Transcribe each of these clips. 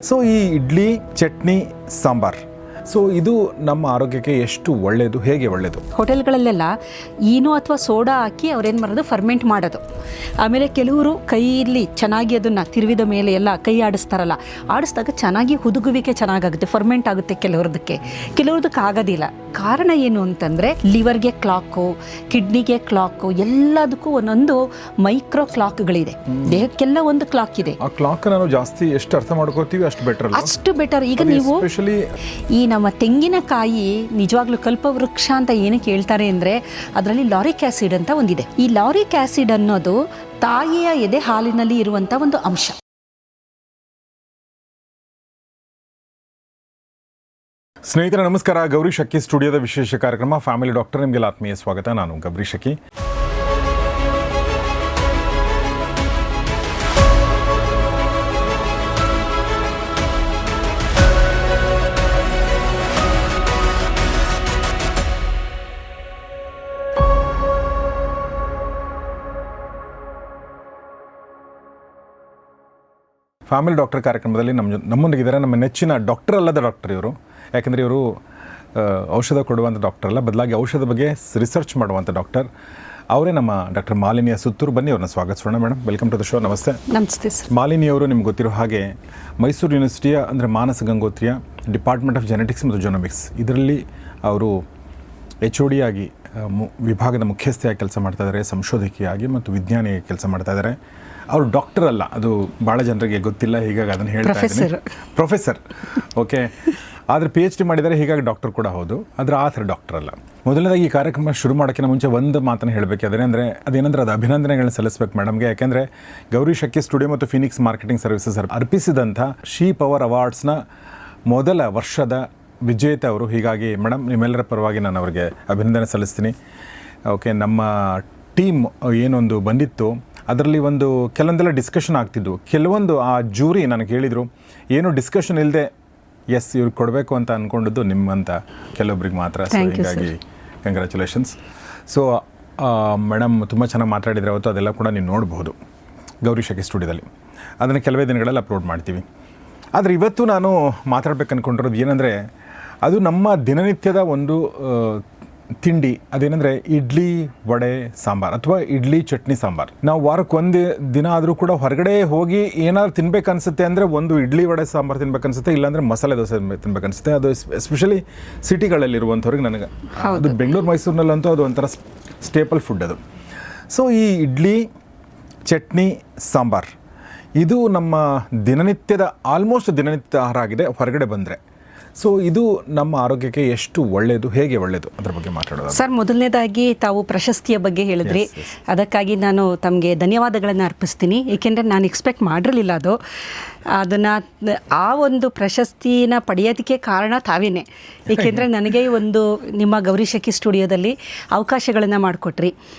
So ಈ idli chutney sambar so ಇದು ನಮ್ಮ ಆರೋಗ್ಯಕ್ಕೆ ಎಷ್ಟು ಒಳ್ಳೆಯದು, ಹೇಗೆ ಒಳ್ಳೆಯದು? ಹೋಟೆಲ್ಗಳಲ್ಲೆಲ್ಲ ಈನೋ ಅಥವಾ ಸೋಡಾ ಹಾಕಿ ಅವ್ರೇನು ಮಾಡೋದು, ಫರ್ಮೆಂಟ್ ಮಾಡೋದು. ಆಮೇಲೆ ಕೆಲವರು ಕೈಯಲ್ಲಿ ಚೆನ್ನಾಗಿ ಅದನ್ನು ತಿರುವಿದ ಮೇಲೆ ಎಲ್ಲ ಕೈ ಆಡಿಸ್ತಾರಲ್ಲ, ಆಡಿಸಿದಾಗ ಚೆನ್ನಾಗಿ ಹುದುಗುವಿಕೆ ಚೆನ್ನಾಗಾಗುತ್ತೆ, ಫರ್ಮೆಂಟ್ ಆಗುತ್ತೆ. ಕೆಲವ್ರದಕ್ಕೆ ಆಗೋದಿಲ್ಲ. ಕಾರಣ ಏನು ಅಂತಂದರೆ ಲಿವರ್ಗೆ ಕ್ಲಾಕು, ಕಿಡ್ನಿಗೆ ಕ್ಲಾಕು, ಎಲ್ಲದಕ್ಕೂ ಒಂದೊಂದು ಮೈಕ್ರೋ ಕ್ಲಾಕ್ಗಳಿದೆ. ದೇಹಕ್ಕೆಲ್ಲ ಒಂದು ಕ್ಲಾಕ್ ಇದೆ. ಆ ಕ್ಲಾಕ್ ನಾವು ಜಾಸ್ತಿ ಎಷ್ಟು ಅರ್ಥ ಮಾಡ್ಕೋತೀವಿ ಅಷ್ಟು ಬೆಟರ್. ಅಷ್ಟು ಬೆಟರ್. ಈಗ ನೀವು ಈ ನಮ್ಮ ತೆಂಗಿನಕಾಯಿ ನಿಜವಾಗ್ಲೂ ಕಲ್ಪವೃಕ್ಷ ಅಂತ ಏನಕ್ಕೆ ಹೇಳ್ತಾರೆ ಅಂದರೆ ಅದರಲ್ಲಿ ಲಾರಿಕ್ ಆ್ಯಸಿಡ್ ಅಂತ ಒಂದಿದೆ. ಈ ಲಾರಿಕ್ ಆ್ಯಸಿಡ್ ಅನ್ನೋದು ತಾಯಿಯ ಎದೆ ಹಾಲಿನಲ್ಲಿ ಇರುವಂಥ ಒಂದು ಅಂಶ. ಸ್ನೇಹಿತರೆ ನಮಸ್ಕಾರ. ಗೌರಿ ಶಕ್ಕಿ ಸ್ಟುಡಿಯೋದ ವಿಶೇಷ ಕಾರ್ಯಕ್ರಮ ಫ್ಯಾಮಿಲಿ ಡಾಕ್ಟರ್, ನಿಮಗೆಲ್ಲ ಆತ್ಮೀಯ ಸ್ವಾಗತ. ನಾನು ಗೌರಿ ಶಕ್ಕಿ. ಫ್ಯಾಮಿಲಿ ಡಾಕ್ಟರ್ ಕಾರ್ಯಕ್ರಮದಲ್ಲಿ ನಮ್ಮೊಂದಿಗಿದ್ದಾರೆ ನಮ್ಮ ನೆಚ್ಚಿನ ಡಾಕ್ಟರ್ ಅಲ್ಲದ ಡಾಕ್ಟರ್ ಇವರು. ಯಾಕೆಂದರೆ ಇವರು ಔಷಧ ಕೊಡುವಂಥ ಡಾಕ್ಟರ್ ಅಲ್ಲ, ಬದಲಾಗಿ ಔಷಧ ಬಗ್ಗೆ ರಿಸರ್ಚ್ ಮಾಡುವಂಥ ಡಾಕ್ಟರ್. ಅವರೇ ನಮ್ಮ ಡಾಕ್ಟರ್ ಮಾಲಿನಿಯ ಸುತ್ತೂರು. ಬನ್ನಿ ಅವ್ರನ್ನ ಸ್ವಾಗತಿಸೋಣ. Madam, welcome to the show. ನಮಸ್ತೆ. ನಮಸ್ತೆ ಸರ್. ಮಾಲಿನಿಯವರು ನಿಮ್ಗೆ ಗೊತ್ತಿರೋ ಹಾಗೆ ಮೈಸೂರು ಯೂನಿವರ್ಸಿಟಿಯ ಅಂದರೆ ಮಾನಸ ಗಂಗೋತ್ರಿಯ ಡಿಪಾರ್ಟ್ಮೆಂಟ್ ಆಫ್ ಜೆನೆಟಿಕ್ಸ್ ಮತ್ತು ಜೊನೋಮಿಕ್ಸ್ ಇದರಲ್ಲಿ ಅವರು HOD ಆಗಿ ವಿಭಾಗದ ಮುಖ್ಯಸ್ಥೆಯಾಗಿ ಕೆಲಸ ಮಾಡ್ತಾಯಿದ್ದಾರೆ, ಸಂಶೋಧಕಿಯಾಗಿ ಮತ್ತು ವಿಜ್ಞಾನಿಯಾಗಿ ಕೆಲಸ ಮಾಡ್ತಾಯಿದ್ದಾರೆ. ಅವರು ಡಾಕ್ಟರ್ ಅಲ್ಲ, ಅದು ಭಾಳ ಜನರಿಗೆ ಗೊತ್ತಿಲ್ಲ, ಹೀಗಾಗಿ ಅದನ್ನು ಹೇಳ್ತಾ ಇದ್ದೀನಿ. ಪ್ರೊಫೆಸರ್. ಓಕೆ. ಆದರೆ PhD ಮಾಡಿದ್ದಾರೆ, ಹೀಗಾಗಿ ಡಾಕ್ಟರ್ ಕೂಡ ಹೌದು. ಆದರೆ ಆ ಥರ ಡಾಕ್ಟರ್ ಅಲ್ಲ. ಮೊದಲನೇದಾಗಿ ಈ ಕಾರ್ಯಕ್ರಮ ಶುರು ಮಾಡೋಕ್ಕಿಂತ ಮುಂಚೆ ಒಂದು ಮಾತನ್ನು ಹೇಳಬೇಕಾದ್ರೆ ಅದೇನಂದರೆ ಅದು ಅಭಿನಂದನೆಗಳನ್ನ ಸಲ್ಲಿಸಬೇಕು ಮೇಡಮ್ಗೆ. ಯಾಕೆಂದರೆ ಗೌರಿ ಶಕ್ಕಿ ಸ್ಟುಡಿಯೋ ಮತ್ತು ಫಿನಿಕ್ಸ್ ಮಾರ್ಕೆಟಿಂಗ್ ಸರ್ವಿಸಸ್ ಅರ್ಪಿಸಿದಂಥ ಶೀ ಪವರ್ ಅವಾರ್ಡ್ಸ್ನ ಮೊದಲ ವರ್ಷದ ವಿಜೇತ ಅವರು. ಹೀಗಾಗಿ ಮೇಡಮ್, ನಿಮ್ಮೆಲ್ಲರ ಪರವಾಗಿ ನಾನು ಅವರಿಗೆ ಅಭಿನಂದನೆ ಸಲ್ಲಿಸ್ತೀನಿ. ಓಕೆ. ನಮ್ಮ ಟೀಮ್ ಏನೊಂದು ಬಂದಿತ್ತು ಅದರಲ್ಲಿ ಕೆಲವೊಂದೆಲ್ಲ ಡಿಸ್ಕಷನ್ ಆಗ್ತಿದ್ವು. ಕೆಲವೊಂದು ಆ ಜೂರಿ ನನಗೆ ಹೇಳಿದರು, ಏನು ಡಿಸ್ಕಷನ್ ಇಲ್ಲದೆ ಎಸ್ ಇವ್ರಿಗೆ ಕೊಡಬೇಕು ಅಂತ ಅಂದ್ಕೊಂಡಿದ್ದು ನಿಮ್ಮಂತ ಕೆಲವೊಬ್ರಿಗೆ ಮಾತ್ರ. ಸೊ ಹೀಗಾಗಿ ಕಂಗ್ರ್ಯಾಚುಲೇಷನ್ಸ್. ಸೊ ಮೇಡಮ್ ತುಂಬ ಚೆನ್ನಾಗಿ ಮಾತಾಡಿದರೆ ಅವತ್ತು, ಅದೆಲ್ಲ ಕೂಡ ನೀವು ನೋಡ್ಬೋದು ಗೌರಿ ಶಕ್ಕಿ ಸ್ಟುಡಿಯೋದಲ್ಲಿ. ಅದನ್ನು ಕೆಲವೇ ದಿನಗಳಲ್ಲಿ ಅಪ್ಲೋಡ್ ಮಾಡ್ತೀವಿ. ಆದರೆ ಇವತ್ತು ನಾನು ಮಾತಾಡ್ಬೇಕು ಅಂದ್ಕೊಂಡಿರೋದು ಏನಂದರೆ, ಅದು ನಮ್ಮ ದಿನನಿತ್ಯದ ಒಂದು ತಿಂಡಿ. ಅದೇನೆಂದರೆ ಇಡ್ಲಿ ವಡೆ ಸಾಂಬಾರು ಅಥವಾ ಇಡ್ಲಿ ಚಟ್ನಿ ಸಾಂಬಾರು. ನಾವು ವಾರಕ್ಕೆ ಒಂದು ದಿನ ಆದರೂ ಕೂಡ ಹೊರಗಡೆ ಹೋಗಿ ಏನಾದ್ರು ತಿನ್ಬೇಕನ್ಸುತ್ತೆ ಅಂದರೆ ಒಂದು ಇಡ್ಲಿ ವಡೆ ಸಾಂಬಾರು ತಿನ್ಬೇಕನ್ಸುತ್ತೆ, ಇಲ್ಲಾಂದರೆ ಮಸಾಲೆ ದೋಸೆ ತಿನ್ಬೇಕನ್ಸುತ್ತೆ. ಅದು ಎಸ್ಪೆಷಲಿ ಸಿಟಿಗಳಲ್ಲಿರುವಂಥವ್ರಿಗೆ. ನನಗೆ ಅದು ಬೆಂಗಳೂರು ಮೈಸೂರಿನಲ್ಲಂತೂ ಅದು ಒಂಥರ ಸ್ಟೇಪಲ್ ಫುಡ್ ಅದು. ಸೊ ಈ ಇಡ್ಲಿ ಚಟ್ನಿ ಸಾಂಬಾರು ಇದು ನಮ್ಮ ದಿನನಿತ್ಯದ ಆಲ್ಮೋಸ್ಟ್ ದಿನನಿತ್ಯದ ಆಹಾರ ಆಗಿದೆ ಹೊರಗಡೆ ಬಂದರೆ. ಸೊ ಇದು ನಮ್ಮ ಆರೋಗ್ಯಕ್ಕೆ ಎಷ್ಟು ಒಳ್ಳೆಯದು, ಹೇಗೆ ಒಳ್ಳೆಯದು, ಅದರ ಬಗ್ಗೆ ಮಾತಾಡೋದು. ಸರ್, ಮೊದಲನೇದಾಗಿ ತಾವು ಪ್ರಶಸ್ತಿಯ ಬಗ್ಗೆ ಹೇಳಿದ್ರಿ. ಅದಕ್ಕಾಗಿ ನಾನು ತಮಗೆ ಧನ್ಯವಾದಗಳನ್ನು ಅರ್ಪಿಸ್ತೀನಿ. ಏಕೆಂದರೆ ನಾನು ಎಕ್ಸ್ಪೆಕ್ಟ್ ಮಾಡಿರಲಿಲ್ಲ ಅದನ್ನು ಆ ಒಂದು ಪ್ರಶಸ್ತಿನ ಪಡೆಯೋದಕ್ಕೆ ಕಾರಣ ತಾವೇನೆ. ಏಕೆಂದರೆ ನನಗೆ ನಿಮ್ಮ ಗೌರಿ ಶಕ್ಕಿ ಸ್ಟುಡಿಯೋದಲ್ಲಿ ಅವಕಾಶಗಳನ್ನು ಮಾಡಿಕೊಟ್ರಿ.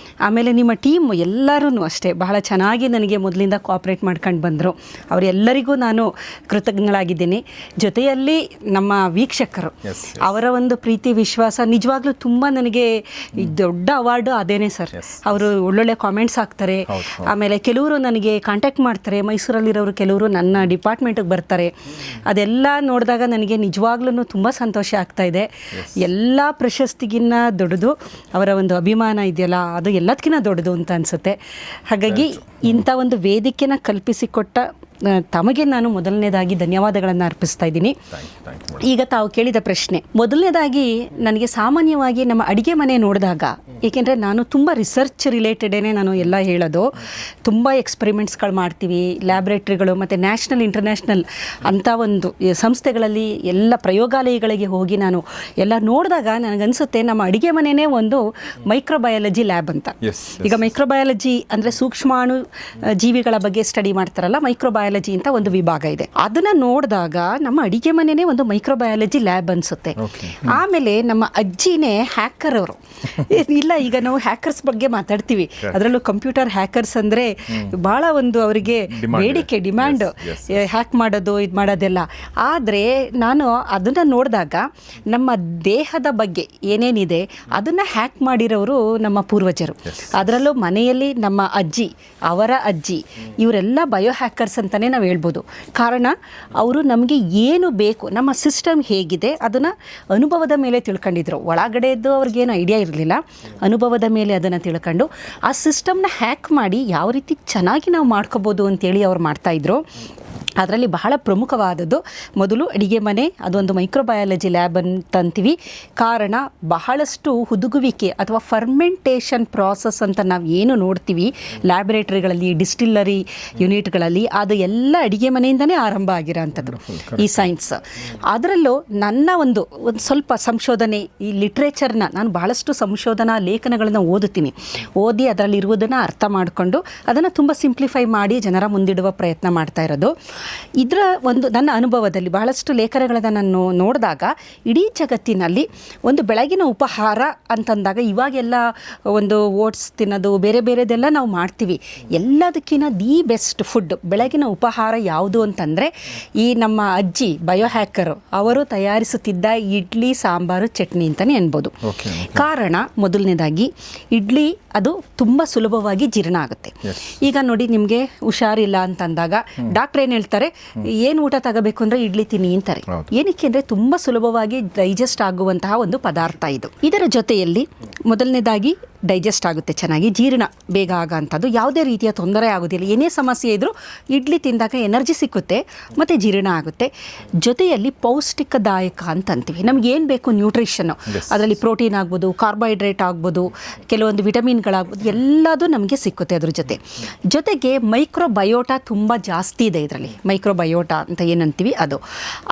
ಆಮೇಲೆ ನಿಮ್ಮ ಟೀಮ್ ಎಲ್ಲರೂ ಅಷ್ಟೇ ಬಹಳ ಚೆನ್ನಾಗಿ ನನಗೆ ಮೊದಲಿಂದ ಕೋಆಪ್ರೇಟ್ ಮಾಡ್ಕೊಂಡು ಬಂದರು. ಅವರೆಲ್ಲರಿಗೂ ನಾನು ಕೃತಜ್ಞಳಾಗಿದ್ದೀನಿ. ಜೊತೆಯಲ್ಲಿ ನಮ್ಮ ವೀಕ್ಷಕರು, ಅವರ ಒಂದು ಪ್ರೀತಿ ವಿಶ್ವಾಸ ನಿಜವಾಗ್ಲೂ ತುಂಬ ನನಗೆ ದೊಡ್ಡ ಅವಾರ್ಡು ಅದೇನೇ ಸರ್. ಅವರು ಒಳ್ಳೊಳ್ಳೆ ಕಾಮೆಂಟ್ಸ್ ಹಾಕ್ತಾರೆ. ಆಮೇಲೆ ಕೆಲವರು ನನಗೆ ಕಾಂಟ್ಯಾಕ್ಟ್ ಮಾಡ್ತಾರೆ, ಮೈಸೂರಲ್ಲಿರೋರು ಕೆಲವರು ನನ್ನ ಡಿಪಾರ್ಟ್ಮೆಂಟಿಗೆ ಬರ್ತಾರೆ. ಅದೆಲ್ಲ ನೋಡಿದಾಗ ನನಗೆ ನಿಜವಾಗ್ಲೂ ತುಂಬ ಸಂತೋಷ ಆಗ್ತಾ ಇದೆ. ಎಲ್ಲ ಪ್ರಶಸ್ತಿಗಿನ್ನ ದೊಡ್ಡದು ಅವರ ಒಂದು ಅಭಿಮಾನ ಇದೆಯಲ್ಲ, ಅದು ಎಲ್ಲದಕ್ಕಿಂತ ದೊಡ್ಡದು ಅಂತ ಅನಿಸುತ್ತೆ. ಹಾಗಾಗಿ ಇಂಥ ಒಂದು ವೇದಿಕೆನ ಕಲ್ಪಿಸಿಕೊಟ್ಟ ತಮಗೆ ನಾನು ಮೊದಲನೇದಾಗಿ ಧನ್ಯವಾದಗಳನ್ನು ಅರ್ಪಿಸ್ತಾ ಇದ್ದೀನಿ. ಈಗ ತಾವು ಕೇಳಿದ ಪ್ರಶ್ನೆ, ಮೊದಲನೇದಾಗಿ ನನಗೆ ಸಾಮಾನ್ಯವಾಗಿ ನಮ್ಮ ಅಡುಗೆ ಮನೆ ನೋಡಿದಾಗ, ಏಕೆಂದರೆ ನಾನು ತುಂಬ ರಿಸರ್ಚ್ ರಿಲೇಟೆಡೇ ನಾನು ಎಲ್ಲ ಹೇಳೋದು. ತುಂಬ ಎಕ್ಸ್ಪರಿಮೆಂಟ್ಸ್ಗಳು ಮಾಡ್ತೀವಿ, ಲ್ಯಾಬ್ರೇಟ್ರಿಗಳು ಮತ್ತು ನ್ಯಾಷನಲ್ ಇಂಟರ್ನ್ಯಾಷನಲ್ ಅಂಥ ಒಂದು ಸಂಸ್ಥೆಗಳಲ್ಲಿ ಎಲ್ಲ ಪ್ರಯೋಗಾಲಯಗಳಿಗೆ ಹೋಗಿ ನಾನು ಎಲ್ಲ ನೋಡಿದಾಗ ನನಗನ್ಸುತ್ತೆ ನಮ್ಮ ಅಡುಗೆ ಮನೆಯೇ ಒಂದು ಮೈಕ್ರೋಬಯಾಲಜಿ ಲ್ಯಾಬ್ ಅಂತ. ಈಗ ಮೈಕ್ರೋಬಯಾಲಜಿ ಅಂದರೆ ಸೂಕ್ಷ್ಮಾಣು ಜೀವಿಗಳ ಬಗ್ಗೆ ಸ್ಟಡಿ ಮಾಡ್ತಾರಲ್ಲ, ಮೈಕ್ರೋಬಯಾಲಜಿ ಅಂತ ಒಂದು ವಿಭಾಗ ಇದೆ. ಅದನ್ನು ನೋಡಿದಾಗ ನಮ್ಮ ಅಡುಗೆ ಮನೆಯೇ ಒಂದು ಮೈಕ್ರೋಬಯಾಲಜಿ ಲ್ಯಾಬ್ ಅನಿಸುತ್ತೆ. ಆಮೇಲೆ ನಮ್ಮ ಅಜ್ಜಿನೇ ಹ್ಯಾಕರ್ ಅವರು. ಇಲ್ಲ, ಈಗ ನಾವು ಹ್ಯಾಕರ್ಸ್ ಬಗ್ಗೆ ಮಾತಾಡ್ತೀವಿ, ಅದರಲ್ಲೂ ಕಂಪ್ಯೂಟರ್ ಹ್ಯಾಕರ್ಸ್ ಅಂದರೆ ಭಾಳ ಒಂದು ಅವರಿಗೆ ಬೇಡಿಕೆ, ಡಿಮ್ಯಾಂಡ್, ಹ್ಯಾಕ್ ಮಾಡೋದು, ಇದು ಮಾಡೋದೆಲ್ಲ. ಆದರೆ ನಾನು ಅದನ್ನು ನೋಡಿದಾಗ ನಮ್ಮ ದೇಹದ ಬಗ್ಗೆ ಏನೇನಿದೆ ಅದನ್ನು ಹ್ಯಾಕ್ ಮಾಡಿರೋರು ನಮ್ಮ ಪೂರ್ವಜರು. ಅದರಲ್ಲೂ ಮನೆಯಲ್ಲಿ ನಮ್ಮ ಅಜ್ಜಿ, ಅವರ ಅಜ್ಜಿ, ಇವರೆಲ್ಲ ಬಯೋ ಹ್ಯಾಕರ್ಸ್ ಅಂತ ಅಂತಲೇ ನಾವು ಹೇಳ್ಬೋದು. ಕಾರಣ ಅವರು ನಮಗೆ ಏನು ಬೇಕು, ನಮ್ಮ ಸಿಸ್ಟಮ್ ಹೇಗಿದೆ ಅದನ್ನು ಅನುಭವದ ಮೇಲೆ ತಿಳ್ಕೊಂಡಿದ್ರು. ಒಳಗಡೆದ್ದು ಅವ್ರಿಗೇನು ಐಡಿಯಾ ಇರಲಿಲ್ಲ, ಅನುಭವದ ಮೇಲೆ ಅದನ್ನು ತಿಳ್ಕೊಂಡು ಆ ಸಿಸ್ಟಮ್ನ ಹ್ಯಾಕ್ ಮಾಡಿ ಯಾವ ರೀತಿ ಚೆನ್ನಾಗಿ ನಾವು ಮಾಡ್ಕೋಬೋದು ಅಂತೇಳಿ ಅವ್ರು ಮಾಡ್ತಾಯಿದ್ರು. ಅದರಲ್ಲಿ ಬಹಳ ಪ್ರಮುಖವಾದದ್ದು ಮೊದಲು ಅಡಿಗೆ ಮನೆ, ಅದೊಂದು ಮೈಕ್ರೋಬಯಾಲಜಿ ಲ್ಯಾಬ್ ಅಂತಂತೀವಿ. ಕಾರಣ ಬಹಳಷ್ಟು ಹುದುಗುವಿಕೆ ಅಥವಾ ಫರ್ಮೆಂಟೇಷನ್ ಪ್ರಾಸೆಸ್ ಅಂತ ನಾವು ಏನು ನೋಡ್ತೀವಿ ಲ್ಯಾಬೊರೇಟರಿಗಳಲ್ಲಿ, ಡಿಸ್ಟಿಲ್ಲರಿ ಯೂನಿಟ್ಗಳಲ್ಲಿ, ಅದು ಎಲ್ಲ ಅಡಿಗೆ ಮನೆಯಿಂದನೇ ಆರಂಭ ಆಗಿರೋಂಥದ್ದು ಈ ಸೈನ್ಸ್. ಅದರಲ್ಲೂ ನನ್ನ ಒಂದು ಸ್ವಲ್ಪ ಸಂಶೋಧನೆ, ಈ ಲಿಟ್ರೇಚರ್ನ ನಾನು ಬಹಳಷ್ಟು ಸಂಶೋಧನಾ ಲೇಖನಗಳನ್ನು ಓದಿ ಅದರಲ್ಲಿರುವುದನ್ನು ಅರ್ಥ ಮಾಡಿಕೊಂಡು ಅದನ್ನು ತುಂಬ ಸಿಂಪ್ಲಿಫೈ ಮಾಡಿ ಜನರ ಮುಂದಿಡುವ ಪ್ರಯತ್ನ ಮಾಡ್ತಾ ಇರೋದು. ಇದರ ಒಂದು ನನ್ನ ಅನುಭವದಲ್ಲಿ ಬಹಳಷ್ಟು ಲೇಖನಗಳನ್ನು ನಾನು ನೋಡಿದಾಗ ಇಡೀ ಜಗತ್ತಿನಲ್ಲಿ ಒಂದು ಬೆಳಗಿನ ಉಪಹಾರ ಅಂತಂದಾಗ ಇವಾಗೆಲ್ಲ ಒಂದು ಓಟ್ಸ್ ತಿನ್ನೋದು ಬೇರೆ ಬೇರೆದೆಲ್ಲ ನಾವು ಮಾಡ್ತೀವಿ. ಎಲ್ಲದಕ್ಕಿಂತ ದಿ ಬೆಸ್ಟ್ ಫುಡ್ ಬೆಳಗಿನ ಉಪಹಾರ ಯಾವುದು ಅಂತಂದರೆ ಈ ನಮ್ಮ ಅಜ್ಜಿ ಬಯೋಹ್ಯಾಕರು ಅವರು ತಯಾರಿಸುತ್ತಿದ್ದ ಇಡ್ಲಿ ಸಾಂಬಾರು ಚಟ್ನಿ ಅಂತಲೇ ಅನ್ಬೋದು. ಕಾರಣ ಮೊದಲನೇದಾಗಿ ಇಡ್ಲಿ ಅದು ತುಂಬ ಸುಲಭವಾಗಿ ಜೀರ್ಣ ಆಗುತ್ತೆ. ಈಗ ನೋಡಿ, ನಿಮಗೆ ಹುಷಾರಿಲ್ಲ ಅಂತಂದಾಗ ಡಾಕ್ಟ್ರ್ ಏನು ಹೇಳ್ತಾರೆ, ಏನು ಊಟ ತಗೋಬೇಕು ಅಂದರೆ ಇಡ್ಲಿ ತಿನ್ನಿ ಅಂತಾರೆ. ಏನಕ್ಕೆ ಅಂದರೆ ತುಂಬ ಸುಲಭವಾಗಿ ಡೈಜೆಸ್ಟ್ ಆಗುವಂತಹ ಒಂದು ಪದಾರ್ಥ ಇದು. ಇದರ ಜೊತೆಯಲ್ಲಿ ಮೊದಲನೇದಾಗಿ ಡೈಜೆಸ್ಟ್ ಆಗುತ್ತೆ, ಚೆನ್ನಾಗಿ ಜೀರ್ಣ ಬೇಗ ಆಗೋಂಥದ್ದು, ಯಾವುದೇ ರೀತಿಯ ತೊಂದರೆ ಆಗೋದಿಲ್ಲ. ಏನೇ ಸಮಸ್ಯೆ ಇದ್ದರೂ ಇಡ್ಲಿ ತಿಂದಾಗ ಎನರ್ಜಿ ಸಿಕ್ಕುತ್ತೆ ಮತ್ತು ಜೀರ್ಣ ಆಗುತ್ತೆ. ಜೊತೆಯಲ್ಲಿ ಪೌಷ್ಟಿಕದಾಯಕ ಅಂತಂತೀವಿ, ನಮಗೇನು ಬೇಕು ನ್ಯೂಟ್ರಿಷನ್ನು, ಅದರಲ್ಲಿ ಪ್ರೋಟೀನ್ ಆಗ್ಬೋದು, ಕಾರ್ಬೋಹೈಡ್ರೇಟ್ ಆಗ್ಬೋದು, ಕೆಲವೊಂದು ವಿಟಮಿನ್ಗಳಾಗ್ಬೋದು, ಎಲ್ಲದೂ ನಮಗೆ ಸಿಕ್ಕುತ್ತೆ ಅದ್ರ ಜೊತೆಗೆ ಮೈಕ್ರೋಬಯೋಟಾ ತುಂಬ ಜಾಸ್ತಿ ಇದೆ ಇದರಲ್ಲಿ. ಮೈಕ್ರೋಬಯೋಟಾ ಅಂತ ಏನಂತೀವಿ ಅದು.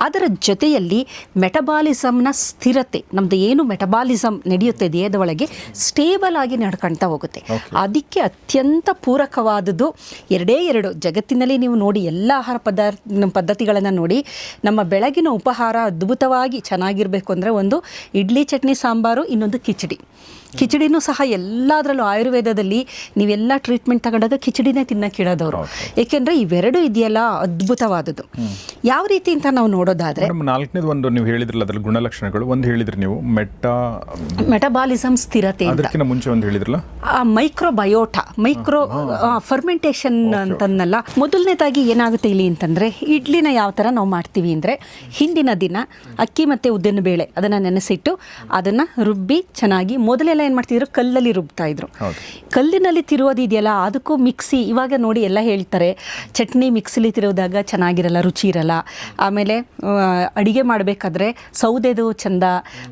ಅದರ ಜೊತೆಯಲ್ಲಿ ಮೆಟಬಾಲಿಸಮ್ನ ಸ್ಥಿರತೆ, ನಮ್ಮದು ಏನು ಮೆಟಬಾಲಿಸಮ್ ನಡೆಯುತ್ತೆ ದೇಹದ ಒಳಗೆ ಸ್ಟೇಬಲ್ ಆಗಿ ನಡ್ಕೊಳ್ತಾ ಹೋಗುತ್ತೆ. ಅದಕ್ಕೆ ಅತ್ಯಂತ ಪೂರಕವಾದದ್ದು ಎರಡು ಜಗತ್ತಿನಲ್ಲಿ ನೀವು ನೋಡಿ, ಎಲ್ಲ ಆಹಾರ ಪದ್ಧತಿಗಳನ್ನು ನೋಡಿ, ನಮ್ಮ ಬೆಳಗಿನ ಉಪಹಾರ ಅದ್ಭುತವಾಗಿ ಚೆನ್ನಾಗಿರಬೇಕು ಅಂದರೆ ಒಂದು ಇಡ್ಲಿ ಚಟ್ನಿ ಸಾಂಬಾರು, ಇನ್ನೊಂದು ಕಿಚಡಿನೂ ಸಹ ಎಲ್ಲದರಲ್ಲೂ ಆಯುರ್ವೇದದಲ್ಲಿ ನೀವೆಲ್ಲ ಟ್ರೀಟ್ಮೆಂಟ್ ತಗೊಂಡಾಗ ಕಿಚಡಿನೇ ತಿನ್ನಕ್ಕೆ ಇಡೋದವರು. ಏಕೆಂದರೆ ಇವೆರಡು ಇದೆಯಲ್ಲ ಅದ್ಭುತವಾದದ್ದು. ಯಾವ ರೀತಿ ಅಂತ ನಾವು ನೋಡೋದಾದರೆ, ನಾಲ್ಕನೇದು ಒಂದು ನೀವು ಹೇಳಿದ್ರಲ್ಲ ಅದರಲ್ಲಿ ಗುಣಲಕ್ಷಣಗಳು, ಒಂದು ಹೇಳಿದ್ರಿ ನೀವು ಮೆಟಬಾಲಿಸಮ್ ಸ್ಥಿರತೆ, ಅದಕ್ಕಿಂತ ಮುಂಚೆ ಒಂದು ಹೇಳಿದ್ರಲ್ಲ ಮೈಕ್ರೋಬಯೋಟಾ, ಫರ್ಮೆಂಟೇಷನ್ ಅಂತನ್ನಲ್ಲ. ಮೊದಲನೇದಾಗಿ ಏನಾಗುತ್ತೆ ಇಲ್ಲಿ ಅಂತಂದರೆ, ಇಡ್ಲಿನ ಯಾವ ಥರ ನಾವು ಮಾಡ್ತೀವಿ ಅಂದರೆ, ಹಿಂದಿನ ದಿನ ಅಕ್ಕಿ ಮತ್ತು ಉದ್ದಿನ ಬೇಳೆ ಅದನ್ನು ನೆನೆಸಿಟ್ಟು ಅದನ್ನು ರುಬ್ಬಿ ಚೆನ್ನಾಗಿ, ಮೊದಲೆಲ್ಲ ಏನು ಮಾಡ್ತಿದ್ರು ಕಲ್ಲಲ್ಲಿ ರುಬ್ತಾ ಇದ್ರು. ಕಲ್ಲಿನಲ್ಲಿ ತಿರುವುದು ಇದೆಯಲ್ಲ ಅದಕ್ಕೂ ಮಿಕ್ಸಿ, ಇವಾಗ ನೋಡಿ ಎಲ್ಲ ಹೇಳ್ತಾರೆ ಚಟ್ನಿ ಮಿಕ್ಸಿಲಿ ತಿರುವುದಾಗ ಚೆನ್ನಾಗಿರಲ್ಲ, ರುಚಿ ಇರಲ್ಲ. ಆಮೇಲೆ ಅಡಿಗೆ ಮಾಡಬೇಕಾದ್ರೆ ಸೌದೆದು ಚಂದ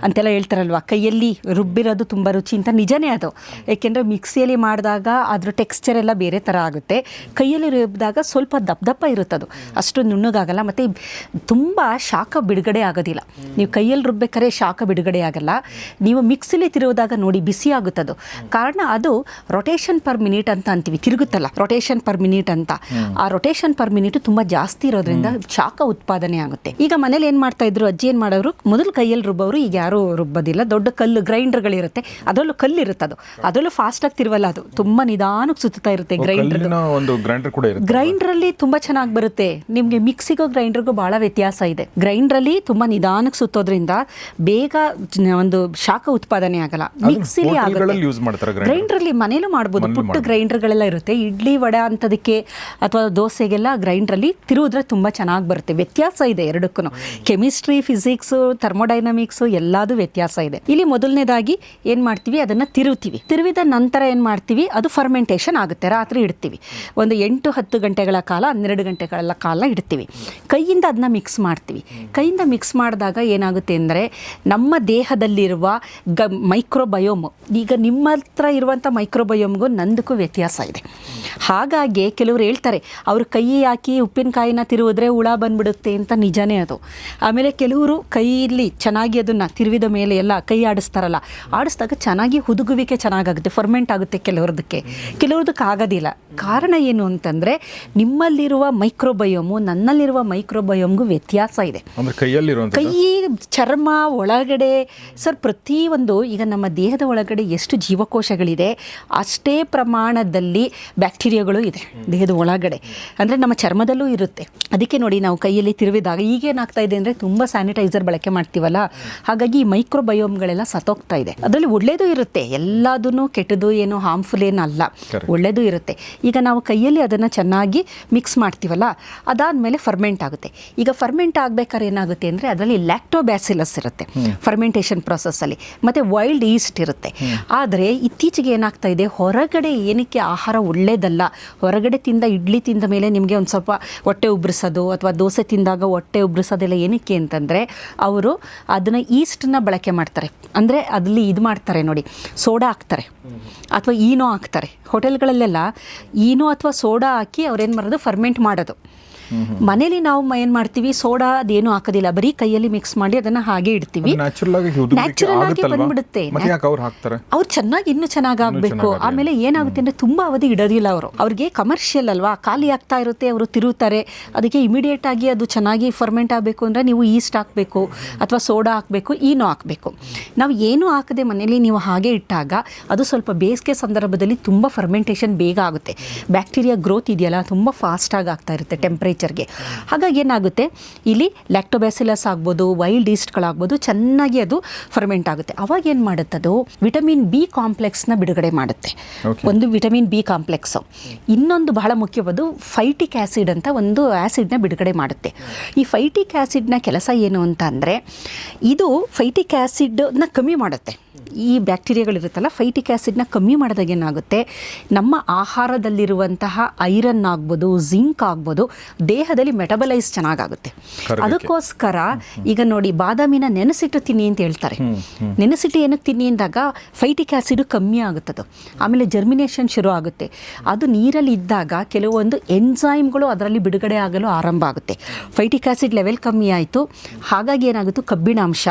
ಅಂತೆಲ್ಲ ಹೇಳ್ತಾರಲ್ವ, ಕೈಯಲ್ಲಿ ರುಬ್ಬಿರೋದು ತುಂಬ ರುಚಿ ಅಂತ. ನಿಜನೇ ಅದು, ಏಕೆಂದರೆ ಮಿಕ್ಸಿಯಲ್ಲಿ ಮಾಡಿದಾಗ ಅದ್ರ ಟೆಕ್ಸ್ಚರ್ ಎಲ್ಲ ಬೇರೆ ಥರ ಆಗುತ್ತೆ. ಕೈಯಲ್ಲಿ ರುಬ್ಬಿದಾಗ ಸ್ವಲ್ಪ ದಪ್ಪ ಇರುತ್ತದು, ಅಷ್ಟು ನುಣ್ಣಗಾಗಲ್ಲ, ಮತ್ತು ತುಂಬ ಶಾಖ ಬಿಡುಗಡೆ ಆಗೋದಿಲ್ಲ. ನೀವು ಕೈಯಲ್ಲಿ ರುಬ್ಬೇಕಾದ್ರೆ ಶಾಖ ಬಿಡುಗಡೆ ಆಗಲ್ಲ. ನೀವು ಮಿಕ್ಸಿಲಿ ತಿರುವುದಾಗ ನೋಡಿ ಬಿಸಿ ಆಗುತ್ತದು. ಕಾರಣ ಅದು ರೊಟೇಷನ್ ಪರ್ ಮಿನಿಟ್ ಅಂತ ಅಂತೀವಿ, ತಿರುಗುತ್ತಲ್ಲ ರೊಟೇಷನ್ ಪರ್ ಮಿನಿಟ್ ಅಂತ. ಆ ರೊಟೇಷನ್ ಪರ್ ಮಿನಿಟ್ ತುಂಬ ಜಾಸ್ತಿ ಇರೋದ್ರಿಂದ ಶಾಖ ಉತ್ಪಾದನೆ ಆಗುತ್ತೆ. ಈಗ ಮನೇಲಿ ಏನು ಮಾಡ್ತಾ ಇದ್ರು, ಅಜ್ಜಿ ಏನು ಮಾಡೋರು, ಮೊದಲು ಕೈಯಲ್ಲಿ ರುಬ್ಬೋರು, ಈಗ ಯಾರೂ ರುಬ್ಬೋದಿಲ್ಲ. ದೊಡ್ಡ ಕಲ್ಲು ಗ್ರೈಂಡರ್ಗಳಿರುತ್ತೆ, ಅದರಲ್ಲೂ ಕಲ್ಲು ಇರುತ್ತದು, ಅದರಲ್ಲೂ ಫಾಸ್ಟಾಗಿ ತಿರುವಲ್ಲ, ಅದು ತುಂಬ ನಿಧಾನಕ್ಕೆ ಸುತ್ತಾ ಇರುತ್ತೆ. ಗ್ರೈಂಡ್ರಲ್ಲಿ ತುಂಬ ಚೆನ್ನಾಗಿ ಬರುತ್ತೆ. ನಿಮಗೆ ಮಿಕ್ಸಿಗೂ ಗ್ರೈಂಡರ್ಗೂ ಭಾಳ ವ್ಯತ್ಯಾಸ ಇದೆ. ಗ್ರೈಂಡ್ರಲ್ಲಿ ತುಂಬ ನಿಧಾನಕ್ಕೆ ಸುತ್ತೋದ್ರಿಂದ ಬೇಗ ಒಂದು ಶಾಖ ಉತ್ಪಾದನೆ ಆಗಲ್ಲ. ಮಿಕ್ಸಿಲಿ ಗ್ರೈಂಡ್ರಲ್ಲಿ ಮನೇಲೂ ಮಾಡ್ಬೋದು, ಪುಟ್ಟ ಗ್ರೈಂಡರ್ಗಳೆಲ್ಲ ಇರುತ್ತೆ. ಇಡ್ಲಿ ವಡೆ ಅಂತದಕ್ಕೆ ಅಥವಾ ದೋಸೆಗೆಲ್ಲ ಗ್ರೈಂಡ್ರಲ್ಲಿ ತಿರುವುದ್ರೆ ತುಂಬ ಚೆನ್ನಾಗಿ ಬರುತ್ತೆ. ವ್ಯತ್ಯಾಸ ಇದೆ ಎರಡಕ್ಕೂ, ಕೆಮಿಸ್ಟ್ರಿ, ಫಿಸಿಕ್ಸು, ಥರ್ಮೋಡೈನಮಿಕ್ಸು ಎಲ್ಲದೂ ವ್ಯತ್ಯಾಸ ಇದೆ. ಇಲ್ಲಿ ಮೊದಲನೇದಾಗಿ ಏನು ಮಾಡ್ತೀವಿ, ಅದನ್ನು ತಿರುವಿದ ನಂತರ ಏನು ಮಾಡ್ತೀವಿ, ಅದು ಫರ್ಮೆಂಟೇಷನ್ ಆಗುತ್ತೆ. ರಾತ್ರಿ ಇಡ್ತೀವಿ, ಒಂದು 8-10 ಗಂಟೆಗಳ ಕಾಲ, 12 ಗಂಟೆಗಳ ಕಾಲ ಇಡ್ತೀವಿ. ಕೈಯಿಂದ ಅದನ್ನ ಮಿಕ್ಸ್ ಮಾಡ್ತೀವಿ. ಕೈಯಿಂದ ಮಿಕ್ಸ್ ಮಾಡಿದಾಗ ಏನಾಗುತ್ತೆ ಅಂದರೆ, ನಮ್ಮ ದೇಹದಲ್ಲಿರುವ ಮೈಕ್ರೋಬಯೋಮ್, ಈಗ ನಿಮ್ಮ ಹತ್ರ ಇರುವಂಥ ಮೈಕ್ರೋಬಯೋಮ್ಗೂ ನಂದಕ್ಕೂ ವ್ಯತ್ಯಾಸ ಇದೆ. ಹಾಗಾಗಿ ಕೆಲವರು ಹೇಳ್ತಾರೆ, ಅವರು ಕೈ ಹಾಕಿ ಉಪ್ಪಿನಕಾಯಿನ ತಿರುವಿದ್ರೆ ಹುಳ ಬಂದ್ಬಿಡುತ್ತೆ ಅಂತ. ನಿಜನೇ ಅದು. ಆಮೇಲೆ ಕೆಲವರು ಕೈಯಲ್ಲಿ ಚೆನ್ನಾಗಿ ಅದನ್ನು ತಿರುವಿದ ಮೇಲೆ ಎಲ್ಲ ಕೈ ಆಡಿಸ್ತಾರಲ್ಲ, ಆಡಿಸಿದಾಗ ಚೆನ್ನಾಗಿ ಹುದುಗುವಿಕೆ ಚೆನ್ನಾಗಾಗುತ್ತೆ, ಫರ್ಮೆಂಟ್ ಆಗುತ್ತೆ. ಕೆಲವ್ರದಕ್ಕೆ ಆಗೋದಿಲ್ಲ. ಕಾರಣ ಏನು ಅಂತಂದರೆ, ನಿಮ್ಮಲ್ಲಿರುವ ಮೈಕ್ರೋಬಯೋಮು ನನ್ನಲ್ಲಿರುವ ಮೈಕ್ರೋಬಯೋಮ್ಗೂ ವ್ಯತ್ಯಾಸ ಇದೆ. ಕೈ, ಚರ್ಮ ಒಳಗಡೆ ಸರ್, ಪ್ರತಿಯೊಂದು ಈಗ ನಮ್ಮ ದೇಹದ ಒಳಗಡೆ ಎಷ್ಟು ಜೀವಕೋಶಗಳಿದೆ ಅಷ್ಟೇ ಪ್ರಮಾಣದಲ್ಲಿ ಬ್ಯಾಕ್ಟೀರಿಯಾಗಳು ಇದೆ ದೇಹದ ಒಳಗಡೆ. ಅಂದರೆ ನಮ್ಮ ಚರ್ಮದಲ್ಲೂ ಇರುತ್ತೆ. ಅದಕ್ಕೆ ನೋಡಿ, ನಾವು ಕೈಯಲ್ಲಿ ತಿರುವಿದಾಗ ಈಗೇನಾಗ್ತಾ ಇದೆ ಅಂದರೆ, ತುಂಬ ಸ್ಯಾನಿಟೈಸರ್ ಬಳಕೆ ಮಾಡ್ತೀವಲ್ಲ, ಹಾಗಾಗಿ ಈ ಮೈಕ್ರೋಬಯೋಮ್ಗಳೆಲ್ಲ ಸತ್ತೋಗ್ತಾ ಇದೆ. ಅದರಲ್ಲಿ ಒಳ್ಳೇದು ಇರುತ್ತೆ, ಎಲ್ಲದೂ ಕೆಟ್ಟದು ಏನು ಹಾರ್ಮ್ಫುಲ್ ಏನಲ್ಲ, ಒಳ್ಳೇದು ಇರುತ್ತೆ. ಈಗ ನಾವು ಕೈಯಲ್ಲಿ ಅದನ್ನು ಚೆನ್ನಾಗಿ ಮಿಕ್ಸ್ ಮಾಡ್ತೀವಲ್ಲ, ಅದಾದಮೇಲೆ ಫರ್ಮೆಂಟ್ ಆಗುತ್ತೆ. ಈಗ ಫರ್ಮೆಂಟ್ ಆಗಬೇಕಾದ್ರೆ ಏನಾಗುತ್ತೆ ಅಂದರೆ ಅದರಲ್ಲಿ ಲ್ಯಾಕ್ಟೋಬ್ಯಾಸಿಲಸ್ ಇರುತ್ತೆ ಫರ್ಮೆಂಟೇಷನ್ ಪ್ರೊಸೆಸ್ಸಲ್ಲಿ, ಮತ್ತು ವೈಲ್ಡ್ ಈಸ್ಟ್ ಇರುತ್ತೆ. ಆದರೆ ಇತ್ತೀಚೆಗೆ ಏನಾಗ್ತಾ ಇದೆ, ಹೊರಗಡೆ ಏನಕ್ಕೆ ಆಹಾರ ಒಳ್ಳೆಯದಲ್ಲ, ಹೊರಗಡೆ ಇಡ್ಲಿ ತಿಂದ ಮೇಲೆ ನಿಮಗೆ ಒಂದು ಸ್ವಲ್ಪ ಹೊಟ್ಟೆ ಉಬ್ರಿಸೋದು ಅಥವಾ ದೋಸೆ ತಿಂದಾಗ ಹೊಟ್ಟೆ ಉಬ್ರಿಸೋದೆಲ್ಲ ಏನಕ್ಕೆ ಅಂತಂದರೆ ಅವರು ಅದನ್ನು ಈಸ್ಟನ್ನ ಬಳಕೆ ಮಾಡ್ತಾರೆ. ಅಂದರೆ ಅದಲ್ಲಿ ಇದು ಮಾಡ್ತಾರೆ ನೋಡಿ, ಸೋಡಾ ಹಾಕ್ತಾರೆ ಅಥವಾ ಈನೋ ಹಾಕ್ತಾರೆ. ಹೋಟೆಲ್ಗಳಲ್ಲೆಲ್ಲ ಈನೋ ಅಥವಾ ಸೋಡಾ ಹಾಕಿ ಅವ್ರೇನು ಮಾಡೋದು, ಫರ್ಮೆಂಟ್ ಮಾಡೋದು. ಮನೇಲಿ ನಾವು ಏನು ಮಾಡ್ತೀವಿ, ಸೋಡಾ ಅದೇನು ಹಾಕೋದಿಲ್ಲ, ಬರೀ ಕೈಯಲ್ಲಿ ಮಿಕ್ಸ್ ಮಾಡಿ ಅದನ್ನು ಹಾಗೆ ಇಡ್ತೀವಿ. ನ್ಯಾಚುರಲ್ ಆಗಿ ಬಂದ್ಬಿಡುತ್ತೆ. ಅವ್ರು ಚೆನ್ನಾಗಿ ಇನ್ನೂ ಚೆನ್ನಾಗಿ ಆಗಬೇಕು. ಆಮೇಲೆ ಏನಾಗುತ್ತೆ ಅಂದರೆ ತುಂಬ ಅವಧಿ ಇಡೋದಿಲ್ಲ ಅವರು. ಅವ್ರಿಗೆ ಕಮರ್ಷಿಯಲ್ ಅಲ್ವಾ, ಖಾಲಿ ಆಗ್ತಾ ಇರುತ್ತೆ, ಅವರು ತಿರುತ್ತಾರೆ. ಅದಕ್ಕೆ ಇಮಿಡಿಯೇಟ್ ಆಗಿ ಅದು ಚೆನ್ನಾಗಿ ಫರ್ಮೆಂಟ್ ಆಗಬೇಕು ಅಂದರೆ ನೀವು ಈಸ್ಟ್ ಹಾಕಬೇಕು ಅಥವಾ ಸೋಡಾ ಹಾಕಬೇಕು, ಈನೋ ಹಾಕಬೇಕು. ನಾವು ಏನೂ ಹಾಕದೆ ಮನೇಲಿ ನೀವು ಹಾಗೆ ಇಟ್ಟಾಗ ಅದು ಸ್ವಲ್ಪ ಬೇಸಿಗೆ ಸಂದರ್ಭದಲ್ಲಿ ತುಂಬ ಫರ್ಮೆಂಟೇಷನ್ ಬೇಗ ಆಗುತ್ತೆ. ಬ್ಯಾಕ್ಟೀರಿಯಾ ಗ್ರೋತ್ ಇದೆಯಲ್ಲ ತುಂಬ ಫಾಸ್ಟಾಗಿ ಆಗ್ತಾ ಇರುತ್ತೆ ಟೆಂಪ್ರೇಚರ್ಗೆ. ಹಾಗಾಗಿ ಏನಾಗುತ್ತೆ, ಇಲ್ಲಿ ಲ್ಯಾಕ್ಟೋಬ್ಯಾಸಿಲಸ್ ಆಗ್ಬೋದು, ವೈಲ್ಡ್ ಈಸ್ಟ್ಗಳಾಗ್ಬೋದು, ಚೆನ್ನಾಗಿ ಅದು ಫರ್ಮೆಂಟ್ ಆಗುತ್ತೆ. ಅವಾಗ ಏನು ಮಾಡುತ್ತದು, ವಿಟಮಿನ್ ಬಿ ಕಾಂಪ್ಲೆಕ್ಸ್ನ ಬಿಡುಗಡೆ ಮಾಡುತ್ತೆ. ಒಂದು ವಿಟಮಿನ್ ಬಿ ಕಾಂಪ್ಲೆಕ್ಸು, ಇನ್ನೊಂದು ಬಹಳ ಮುಖ್ಯವಾದ ಫೈಟಿಕ್ ಆ್ಯಸಿಡ್ ಅಂತ ಒಂದು ಆ್ಯಸಿಡ್ನ ಬಿಡುಗಡೆ ಮಾಡುತ್ತೆ. ಈ ಫೈಟಿಕ್ ಆ್ಯಸಿಡ್ನ ಕೆಲಸ ಏನು ಅಂತ ಅಂದರೆ, ಇದು ಫೈಟಿಕ್ ಆ್ಯಸಿಡ್ನ ಕಮ್ಮಿ ಮಾಡುತ್ತೆ. ಈ ಬ್ಯಾಕ್ಟೀರಿಯಾಗಳಿರುತ್ತಲ್ಲ, ಫೈಟಿಕ್ ಆ್ಯಸಿಡ್ನ ಕಮ್ಮಿ ಮಾಡಿದಾಗ ಏನಾಗುತ್ತೆ, ನಮ್ಮ ಆಹಾರದಲ್ಲಿರುವಂತಹ ಐರನ್ ಆಗ್ಬೋದು, ಜಿಂಕ್ ಆಗ್ಬೋದು, ದೇಹದಲ್ಲಿ ಮೆಟಬಲೈಸ್ ಚೆನ್ನಾಗಾಗುತ್ತೆ. ಅದಕ್ಕೋಸ್ಕರ ಈಗ ನೋಡಿ, ಬಾದಾಮಿನ ನೆನೆಸಿಟ್ಟು ತಿನ್ನಿ ಅಂತ ಹೇಳ್ತಾರೆ. ನೆನೆಸಿಟ್ಟು ಏನಕ್ಕೆ ತಿನ್ನಿ ಅಂದಾಗ ಫೈಟಿಕ್ ಆ್ಯಸಿಡ್ ಕಮ್ಮಿ ಆಗುತ್ತದು. ಆಮೇಲೆ ಜರ್ಮಿನೇಷನ್ ಶುರು ಆಗುತ್ತೆ. ಅದು ನೀರಲ್ಲಿ ಇದ್ದಾಗ ಕೆಲವೊಂದು ಎನ್ಸೈಮ್ಗಳು ಅದರಲ್ಲಿ ಬಿಡುಗಡೆ ಆಗಲು ಆರಂಭ ಆಗುತ್ತೆ. ಫೈಟಿಕ್ ಆ್ಯಸಿಡ್ ಲೆವೆಲ್ ಕಮ್ಮಿ ಆಯಿತು, ಹಾಗಾಗಿ ಏನಾಗುತ್ತೆ, ಕಬ್ಬಿಣಾಂಶ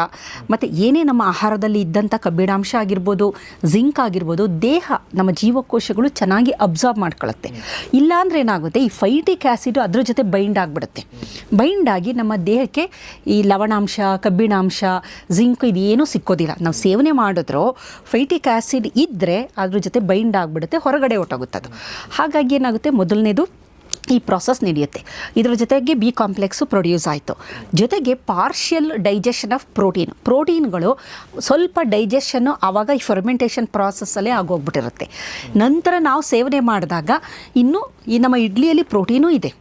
ಮತ್ತು ಏನೇ ನಮ್ಮ ಆಹಾರದಲ್ಲಿ ಇದ್ದಂಥ ಕಬ್ಬಿಣಾಂಶ ಆಗಿರ್ಬೋದು, ಜಿಂಕ್ ಆಗಿರ್ಬೋದು, ದೇಹ ನಮ್ಮ ಜೀವಕೋಶಗಳು ಚೆನ್ನಾಗಿ ಅಬ್ಸಾರ್ಬ್ ಮಾಡ್ಕೊಳ್ಳುತ್ತೆ. ಇಲ್ಲಾಂದ್ರೆ ಏನಾಗುತ್ತೆ, ಈ ಫೈಟಿಕ್ ಆ್ಯಸಿಡ್ ಅದ್ರ ಜೊತೆ ಬೈಂಡ್ ಆಗಿಬಿಡುತ್ತೆ. ಬೈಂಡ್ ಆಗಿ ನಮ್ಮ ದೇಹಕ್ಕೆ ಈ ಲವಣಾಂಶ, ಕಬ್ಬಿಣಾಂಶ, ಜಿಂಕ್ ಇದೇನೂ ಸಿಕ್ಕೋದಿಲ್ಲ. ನಾವು ಸೇವನೆ ಮಾಡಿದ್ರೂ ಫೈಟಿಕ್ ಆ್ಯಸಿಡ್ ಇದ್ದರೆ ಅದ್ರ ಜೊತೆ ಬೈಂಡ್ ಆಗಿಬಿಡುತ್ತೆ, ಹೊರಗಡೆ ಹೊಟ್ಟೋಗುತ್ತದು. ಹಾಗಾಗಿ ಏನಾಗುತ್ತೆ, ಮೊದಲನೇದು ಈ ಪ್ರಾಸೆಸ್ ನಡೆಯುತ್ತೆ. ಇದರ ಜೊತೆಗೆ ಬಿ ಕಾಂಪ್ಲೆಕ್ಸು ಪ್ರೊಡ್ಯೂಸ್ ಆಯಿತು. ಜೊತೆಗೆ ಪಾರ್ಷಿಯಲ್ ಡೈಜೆಷನ್ ಆಫ್ ಪ್ರೋಟೀನ್ಗಳು ಸ್ವಲ್ಪ ಡೈಜೆಷನ್ನು ಆವಾಗ ಈ ಫರ್ಮೆಂಟೇಷನ್ ಪ್ರಾಸೆಸ್ಸಲ್ಲೇ ಆಗೋಗ್ಬಿಟ್ಟಿರುತ್ತೆ. ನಂತರ ನಾವು ಸೇವನೆ ಮಾಡಿದಾಗ ಇನ್ನು ಈ ನಮ್ಮ ಇಡ್ಲಿಯಲ್ಲಿ ಪ್ರೋಟೀನೂ ಇದೆ.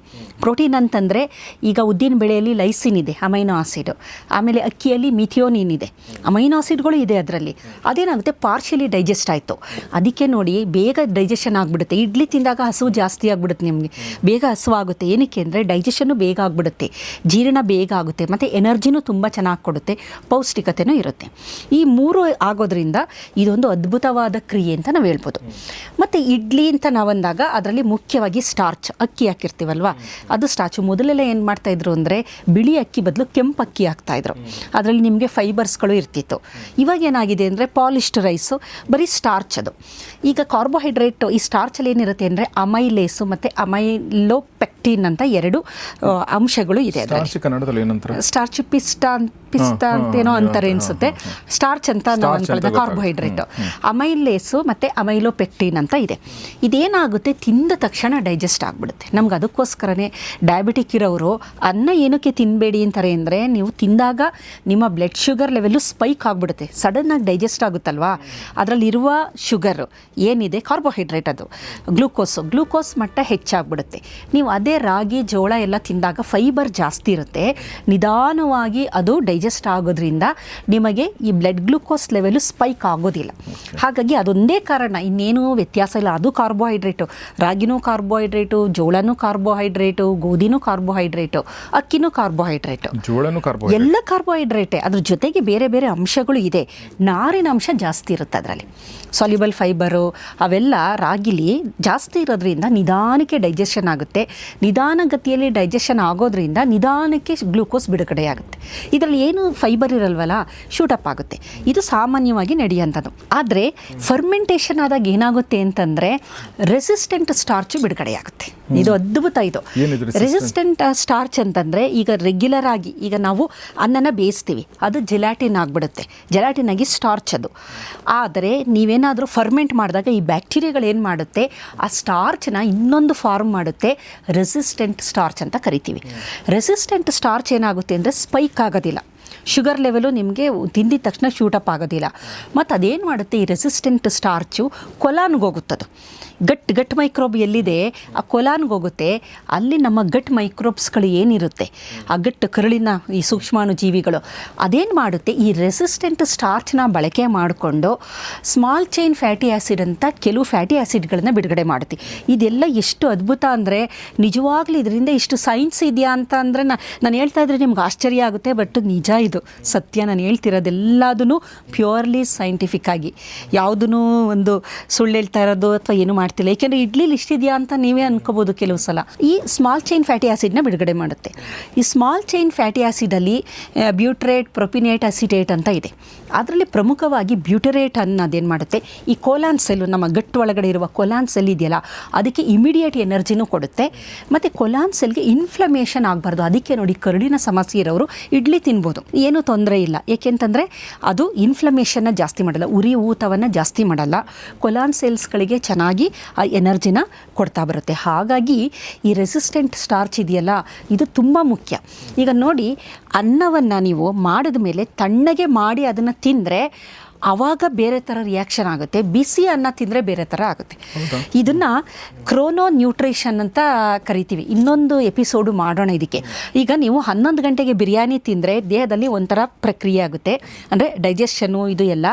ಪ್ರೋಟೀನ್ ಅಂತಂದರೆ ಈಗ ಉದ್ದಿನ ಬೇಳೆಯಲ್ಲಿ ಲೈಸಿನ್ ಇದೆ, ಅಮೈನೋ ಆಸಿಡ್. ಆಮೇಲೆ ಅಕ್ಕಿಯಲ್ಲಿ ಮಿಥಿಯೋನಿನ್ ಇದೆ, ಅಮೈನೋ ಆಸಿಡ್ಗಳು ಇದೆ ಅದರಲ್ಲಿ. ಅದೇನಾಗುತ್ತೆ, ಪಾರ್ಷಿಯಲಿ ಡೈಜೆಸ್ಟ್ ಆಯಿತು. ಅದಕ್ಕೆ ನೋಡಿ ಬೇಗ ಡೈಜೆಷನ್ ಆಗಿಬಿಡುತ್ತೆ. ಇಡ್ಲಿ ತಿಂದಾಗ ಹಸಿವು ಜಾಸ್ತಿ ಆಗಿಬಿಡುತ್ತೆ, ನಿಮಗೆ ಬೇಗ ಹಸಿವಾಗುತ್ತೆ. ಏನಕ್ಕೆ ಅಂದರೆ ಡೈಜೆಷನ್ನು ಬೇಗ ಆಗಿಬಿಡುತ್ತೆ, ಜೀರ್ಣ ಬೇಗ ಆಗುತ್ತೆ, ಮತ್ತು ಎನರ್ಜಿನೂ ತುಂಬ ಚೆನ್ನಾಗಿ ಕೊಡುತ್ತೆ, ಪೌಷ್ಟಿಕತೆಯೂ ಇರುತ್ತೆ. ಈ ಮೂರು ಆಗೋದ್ರಿಂದ ಇದೊಂದು ಅದ್ಭುತವಾದ ಕ್ರಿಯೆ ಅಂತ ನಾವು ಹೇಳ್ಬೋದು. ಮತ್ತು ಇಡ್ಲಿ ಅಂತ ನಾವಂದಾಗ ಅದರಲ್ಲಿ ಮುಖ್ಯವಾಗಿ ಸ್ಟಾರ್ಚ್, ಅಕ್ಕಿ ಹಾಕಿರ್ತೀವಲ್ವ, ಅದು ಸ್ಟಾರ್ಚು. ಮೊದಲೆಲ್ಲ ಏನು ಮಾಡ್ತಾಯಿದ್ರು ಅಂದರೆ ಬಿಳಿ ಅಕ್ಕಿ ಬದಲು ಕೆಂಪು ಅಕ್ಕಿ ಹಾಕ್ತಾಯಿದ್ರು, ಅದರಲ್ಲಿ ನಿಮಗೆ ಫೈಬರ್ಸ್ಗಳು ಇರ್ತಿತ್ತು. ಇವಾಗ ಏನಾಗಿದೆ ಅಂದರೆ ಪಾಲಿಶ್ಡ್ ರೈಸು, ಬರೀ ಸ್ಟಾರ್ಚ್ ಅದು. ಈಗ ಕಾರ್ಬೋಹೈಡ್ರೇಟು ಈ ಸ್ಟಾರ್ಚಲ್ಲಿ ಏನಿರುತ್ತೆ ಅಂದರೆ ಅಮೈಲೇಸು ಮತ್ತು ಅಮೈಲೋಪೆಕ್ಟಿನ್ ಅಂತ ಎರಡು ಅಂಶಗಳು ಇದೆ. ಕನ್ನಡದಲ್ಲಿ ಏನಂತಾರೆ, ಸ್ಟಾರ್ಚ್ ಪಿಸ್ತಾ ಅಂತೇನೋ ಅಂತಾರೆ ಅನಿಸುತ್ತೆ. ಸ್ಟಾರ್ಚ್ ಅಂತ ನಾವು ಅಂದ್ಕೊಳ್ಳೋದು ಕಾರ್ಬೋಹೈಡ್ರೇಟು. ಅಮೈಲೇಸು ಮತ್ತು ಅಮೈಲೋಪೆಕ್ಟಿನ್ ಅಂತ ಇದೆ. ಇದೇನಾಗುತ್ತೆ, ತಿಂದ ತಕ್ಷಣ ಡೈಜೆಸ್ಟ್ ಆಗಿಬಿಡುತ್ತೆ. ನಮ್ಗೆ ಅದಕ್ಕೋಸ್ಕರನೇ ಡಯಾಬಿಟಿಕ್ ಇರೋರು ಅನ್ನ ಏನಕ್ಕೆ ತಿನ್ನಬೇಡಿ ಅಂತಾರೆ ಅಂದರೆ, ನೀವು ತಿಂದಾಗ ನಿಮ್ಮ ಬ್ಲಡ್ ಶುಗರ್ ಲೆವೆಲ್ಲು ಸ್ಪೈಕ್ ಆಗಿಬಿಡುತ್ತೆ, ಸಡನ್ನಾಗಿ ಡೈಜೆಸ್ಟ್ ಆಗುತ್ತಲ್ವಾ. ಅದರಲ್ಲಿರುವ ಶುಗರು ಏನಿದೆ ಕಾರ್ಬೋಹೈಡ್ರೇಟ್, ಅದು ಗ್ಲೂಕೋಸ್ ಮಟ್ಟ ಹೆಚ್ಚಾಗ್ಬಿಡುತ್ತೆ. ನೀವು ಅದೇ ರಾಗಿ, ಜೋಳ ಎಲ್ಲ ತಿಂದಾಗ ಫೈಬರ್ ಜಾಸ್ತಿ ಇರುತ್ತೆ, ನಿಧಾನವಾಗಿ ಅದು ಡೈಜೆಸ್ಟ್ ಆಗೋದ್ರಿಂದ ನಿಮಗೆ ಈ ಬ್ಲಡ್ ಗ್ಲೂಕೋಸ್ ಲೆವೆಲು ಸ್ಪೈಕ್ ಆಗೋದಿಲ್ಲ. ಹಾಗಾಗಿ ಅದೊಂದೇ ಕಾರಣ, ಇನ್ನೇನೂ ವ್ಯತ್ಯಾಸ ಇಲ್ಲ. ಅದು ಕಾರ್ಬೋಹೈಡ್ರೇಟು, ರಾಗಿನೂ ಕಾರ್ಬೋಹೈಡ್ರೇಟು, ಜೋಳನೂ ಕಾರ್ಬೋಹೈಡ್ರೇಟು, ಗೋಧಿನೂ ಕಾರ್ಬೋಹೈಡ್ರೇಟು, ಅಕ್ಕಿನೂ ಕಾರ್ಬೋಹೈಡ್ರೇಟು, ಎಲ್ಲ ಕಾರ್ಬೋಹೈಡ್ರೇಟೇ. ಅದ್ರ ಜೊತೆಗೆ ಬೇರೆ ಬೇರೆ ಅಂಶಗಳು ಇದೆ. ನಾರಿನ ಅಂಶ ಜಾಸ್ತಿ ಇರುತ್ತೆ ಅದರಲ್ಲಿ, ಸಾಲ್ಯುಬಲ್ ಫೈಬರು ಅವೆಲ್ಲ ರಾಗಿಲಿ ಜಾಸ್ತಿ ಇರೋದ್ರಿಂದ ನಿಧಾನಕ್ಕೆ ಡೈಜೆಷನ್ ಆಗುತ್ತೆ. ನಿಧಾನಗತಿಯಲ್ಲಿ ಡೈಜೆಷನ್ ಆಗೋದ್ರಿಂದ ನಿಧಾನಕ್ಕೆ ಗ್ಲೂಕೋಸ್ ಬಿಡುಗಡೆ ಆಗುತ್ತೆ. ಇದರಲ್ಲಿ ಏನು ಫೈಬರ್ ಇರಲ್ವಲ್ಲ, ಶೂಟಪ್ ಆಗುತ್ತೆ. ಇದು ಸಾಮಾನ್ಯವಾಗಿ ನಡೆಯುವಂಥದ್ದು. ಆದರೆ ಫರ್ಮೆಂಟೇಷನ್ ಆದಾಗ ಏನಾಗುತ್ತೆ ಅಂತಂದರೆ ರೆಸಿಸ್ಟೆಂಟ್ ಸ್ಟಾರ್ಚ್ ಬಿಡುಗಡೆ ಆಗುತ್ತೆ. ಇದು ಅದ್ಭುತ. ಇದು ರೆಸಿಸ್ಟೆಂಟ್ ಸ್ಟಾರ್ಚ್ ಅಂತಂದರೆ, ಈಗ ರೆಗ್ಯುಲರ್ ಆಗಿ ಈಗ ನಾವು ಅನ್ನನ ಬೇಯಿಸ್ತೀವಿ, ಅದು ಜೆಲಾಟಿನ್ ಆಗಿಬಿಡುತ್ತೆ, ಜೆಲಾಟಿನ್ ಆಗಿ ಸ್ಟಾರ್ಚ್ ಅದು. ಆದರೆ ನೀವೇನಾದರೂ ಫರ್ಮೆಂಟ್ ಮಾಡಿದಾಗ ಈ ಬ್ಯಾಕ್ಟೀರಿಯಾಗಳು ಏನು ಮಾಡುತ್ತೆ, ಆ ಸ್ಟಾರ್ಚ್ನ ಇನ್ನೊಂದು ಫಾರ್ಮ್ ಮಾಡುತ್ತೆ, ರೆಸಿಸ್ಟೆಂಟ್ ಸ್ಟಾರ್ಚ್ ಅಂತ ಕರಿತೀವಿ. ರೆಸಿಸ್ಟೆಂಟ್ ಸ್ಟಾರ್ಚ್ ಏನಾಗುತ್ತೆ ಅಂದರೆ ಸ್ಪೈಕ್ ಆಗೋದಿಲ್ಲ, ಶುಗರ್ ಲೆವೆಲು ನಿಮಗೆ ತಿಂದಿದ ತಕ್ಷಣ ಶೂಟಪ್ ಆಗೋದಿಲ್ಲ. ಮತ್ತು ಅದೇನು ಮಾಡುತ್ತೆ, ಈ ರೆಸಿಸ್ಟೆಂಟ್ ಸ್ಟಾರ್ಚು ಕೊಲಾನ್ಗೆ ಹೋಗುತ್ತದು. ಗಟ್ ಮೈಕ್ರೋಬ್ ಎಲ್ಲಿದೆ ಆ ಕೊಲಾನ್ಗೆ ಹೋಗುತ್ತೆ. ಅಲ್ಲಿ ನಮ್ಮ ಗಟ್ ಮೈಕ್ರೋಬ್ಸ್ಗಳು ಏನಿರುತ್ತೆ, ಆ ಗಟ್ ಕರುಳಿನ ಈ ಸೂಕ್ಷ್ಮಾಣುಜೀವಿಗಳು ಅದೇನು ಮಾಡುತ್ತೆ, ಈ ರೆಸಿಸ್ಟೆಂಟ್ ಸ್ಟಾರ್ಚ್ನ ಬಳಕೆ ಮಾಡಿಕೊಂಡು ಸ್ಮಾಲ್ ಚೈನ್ ಫ್ಯಾಟಿ ಆ್ಯಸಿಡ್ ಅಂತ ಕೆಲವು ಫ್ಯಾಟಿ ಆ್ಯಸಿಡ್ಗಳನ್ನ ಬಿಡುಗಡೆ ಮಾಡುತ್ತೆ. ಇದೆಲ್ಲ ಎಷ್ಟು ಅದ್ಭುತ ಅಂದರೆ ನಿಜವಾಗ್ಲೂ ಇದರಿಂದ ಇಷ್ಟು ಸೈನ್ಸ್ ಇದೆಯಾ ಅಂತ ಅಂದರೆ ನಾನು ಹೇಳ್ತಾ ಇದ್ರೆ ನಿಮ್ಗೆ ಆಶ್ಚರ್ಯ ಆಗುತ್ತೆ. ಬಟ್ ನಿಜ, ಇದು ಸತ್ಯ. ನಾನು ಹೇಳ್ತಿರೋದೆಲ್ಲದೂ ಪ್ಯೂರ್ಲಿ ಸೈಂಟಿಫಿಕ್ ಆಗಿ, ಯಾವುದೂ ಒಂದು ಸುಳ್ಳು ಹೇಳ್ತಾ ಇರೋದು ಅಥವಾ ಏನು ಮಾಡ್ತಿಲ್ಲ. ಏಕೆಂದರೆ ಇಡ್ಲಿಲಿ ಇಷ್ಟಿದೆಯಾ ಅಂತ ನೀವೇ ಅನ್ಕೋಬೋದು ಕೆಲವು ಸಲ. ಈ ಸ್ಮಾಲ್ ಚೈನ್ ಫ್ಯಾಟಿ ಆ್ಯಸಿಡ್ನ ಬಿಡುಗಡೆ ಮಾಡುತ್ತೆ. ಈ ಸ್ಮಾಲ್ ಚೈನ್ ಫ್ಯಾಟಿ ಆ್ಯಸಿಡಲ್ಲಿ ಬ್ಯೂಟ್ರೇಟ್, ಪ್ರೊಪಿನೇಟ್, ಅಸಿಟೇಟ್ ಅಂತ ಇದೆ. ಅದರಲ್ಲಿ ಪ್ರಮುಖವಾಗಿ ಬ್ಯೂಟರೇಟ್ ಅನ್ನೋದೇನು ಮಾಡುತ್ತೆ, ಈ ಕೋಲಾನ್ ಸೆಲ್ಲು, ನಮ್ಮ ಗಟ್ಟು ಒಳಗಡೆ ಇರುವ ಕೋಲಾನ್ ಸೆಲ್ ಇದೆಯಲ್ಲ, ಅದಕ್ಕೆ ಇಮಿಡಿಯೇಟ್ ಎನರ್ಜಿನೂ ಕೊಡುತ್ತೆ. ಮತ್ತು ಕೋಲಾನ್ ಸೆಲ್ಗೆ ಇನ್ಫ್ಲಮೇಷನ್ ಆಗಬಾರ್ದು. ಅದಕ್ಕೆ ನೋಡಿ, ಕರುಳಿನ ಸಮಸ್ಯೆ ಇರೋರು ಇಡ್ಲಿ ತಿನ್ಬೋದು, ಏನೂ ತೊಂದರೆ ಇಲ್ಲ. ಏಕೆಂತಂದರೆ ಅದು ಇನ್ಫ್ಲಮೇಷನ್ನ ಜಾಸ್ತಿ ಮಾಡಲ್ಲ, ಉರಿ ಊತವನ್ನು ಜಾಸ್ತಿ ಮಾಡಲ್ಲ, ಕೊಲಾನ್ ಸೆಲ್ಸ್ಗಳಿಗೆ ಚೆನ್ನಾಗಿ ಆ ಎನರ್ಜಿನ ಕೊಡ್ತಾ ಬರುತ್ತೆ. ಹಾಗಾಗಿ ಈ ರೆಸಿಸ್ಟೆಂಟ್ ಸ್ಟಾರ್ಚ್ ಇದೆಯಲ್ಲ, ಇದು ತುಂಬ ಮುಖ್ಯ. ಈಗ ನೋಡಿ, ಅನ್ನವನ್ನು ನೀವು ಮಾಡಿದ ಮೇಲೆ ತಣ್ಣಗೆ ಮಾಡಿ ಅದನ್ನು ತಿಂದರೆ ಆವಾಗ ಬೇರೆ ಥರ ರಿಯಾಕ್ಷನ್ ಆಗುತ್ತೆ. ಬಿಸಿ ಅನ್ನ ತಿಂದರೆ ಬೇರೆ ಥರ ಆಗುತ್ತೆ. ಇದನ್ನು ಕ್ರೋನೋ ನ್ಯೂಟ್ರಿಷನ್ ಅಂತ ಕರಿತೀವಿ. ಇನ್ನೊಂದು ಎಪಿಸೋಡು ಮಾಡೋಣ ಇದಕ್ಕೆ. ಈಗ ನೀವು 11 ಗಂಟೆಗೆ ಬಿರಿಯಾನಿ ತಿಂದರೆ ದೇಹದಲ್ಲಿ ಒಂಥರ ಪ್ರಕ್ರಿಯೆ ಆಗುತ್ತೆ, ಅಂದರೆ ಡೈಜೆಷನ್ನು ಇದು ಎಲ್ಲ.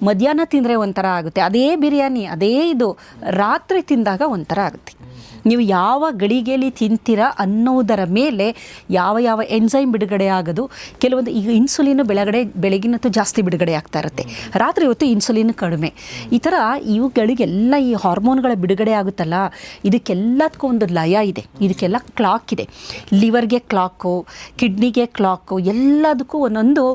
ಮಧ್ಯಾಹ್ನ ತಿಂದರೆ ಒಂಥರ ಆಗುತ್ತೆ ಅದೇ ಬಿರಿಯಾನಿ, ಅದೇ ಇದು ರಾತ್ರಿ ತಿಂದಾಗ ಒಂಥರ ಆಗುತ್ತೆ. ನೀವು ಯಾವ ಗಳಿಗೆಯಲ್ಲಿ ತಿಂತೀರಾ ಅನ್ನೋದರ ಮೇಲೆ ಯಾವ ಯಾವ ಎನ್ಸೈಮ್ ಬಿಡುಗಡೆ ಆಗೋದು. ಕೆಲವೊಂದು ಈಗ ಇನ್ಸುಲಿನ್ ಬೆಳಗಿನ ಹೊತ್ತು ಜಾಸ್ತಿ ಬಿಡುಗಡೆ ಆಗ್ತಾ ಇರುತ್ತೆ, ರಾತ್ರಿ ಹೊತ್ತು ಇನ್ಸುಲಿನ್ ಕಡಿಮೆ. ಈ ಥರ ಇವುಗಳಿಗೆಲ್ಲ ಈ ಹಾರ್ಮೋನ್ಗಳ ಬಿಡುಗಡೆ ಆಗುತ್ತಲ್ಲ, ಇದಕ್ಕೆಲ್ಲದಕ್ಕೂ ಒಂದು ಲಯ ಇದೆ, ಇದಕ್ಕೆಲ್ಲ ಕ್ಲಾಕ್ ಇದೆ. ಲಿವರ್ಗೆ ಕ್ಲಾಕು, ಕಿಡ್ನಿಗೆ ಕ್ಲಾಕು, ಎಲ್ಲದಕ್ಕೂ ಒಂದೊಂದು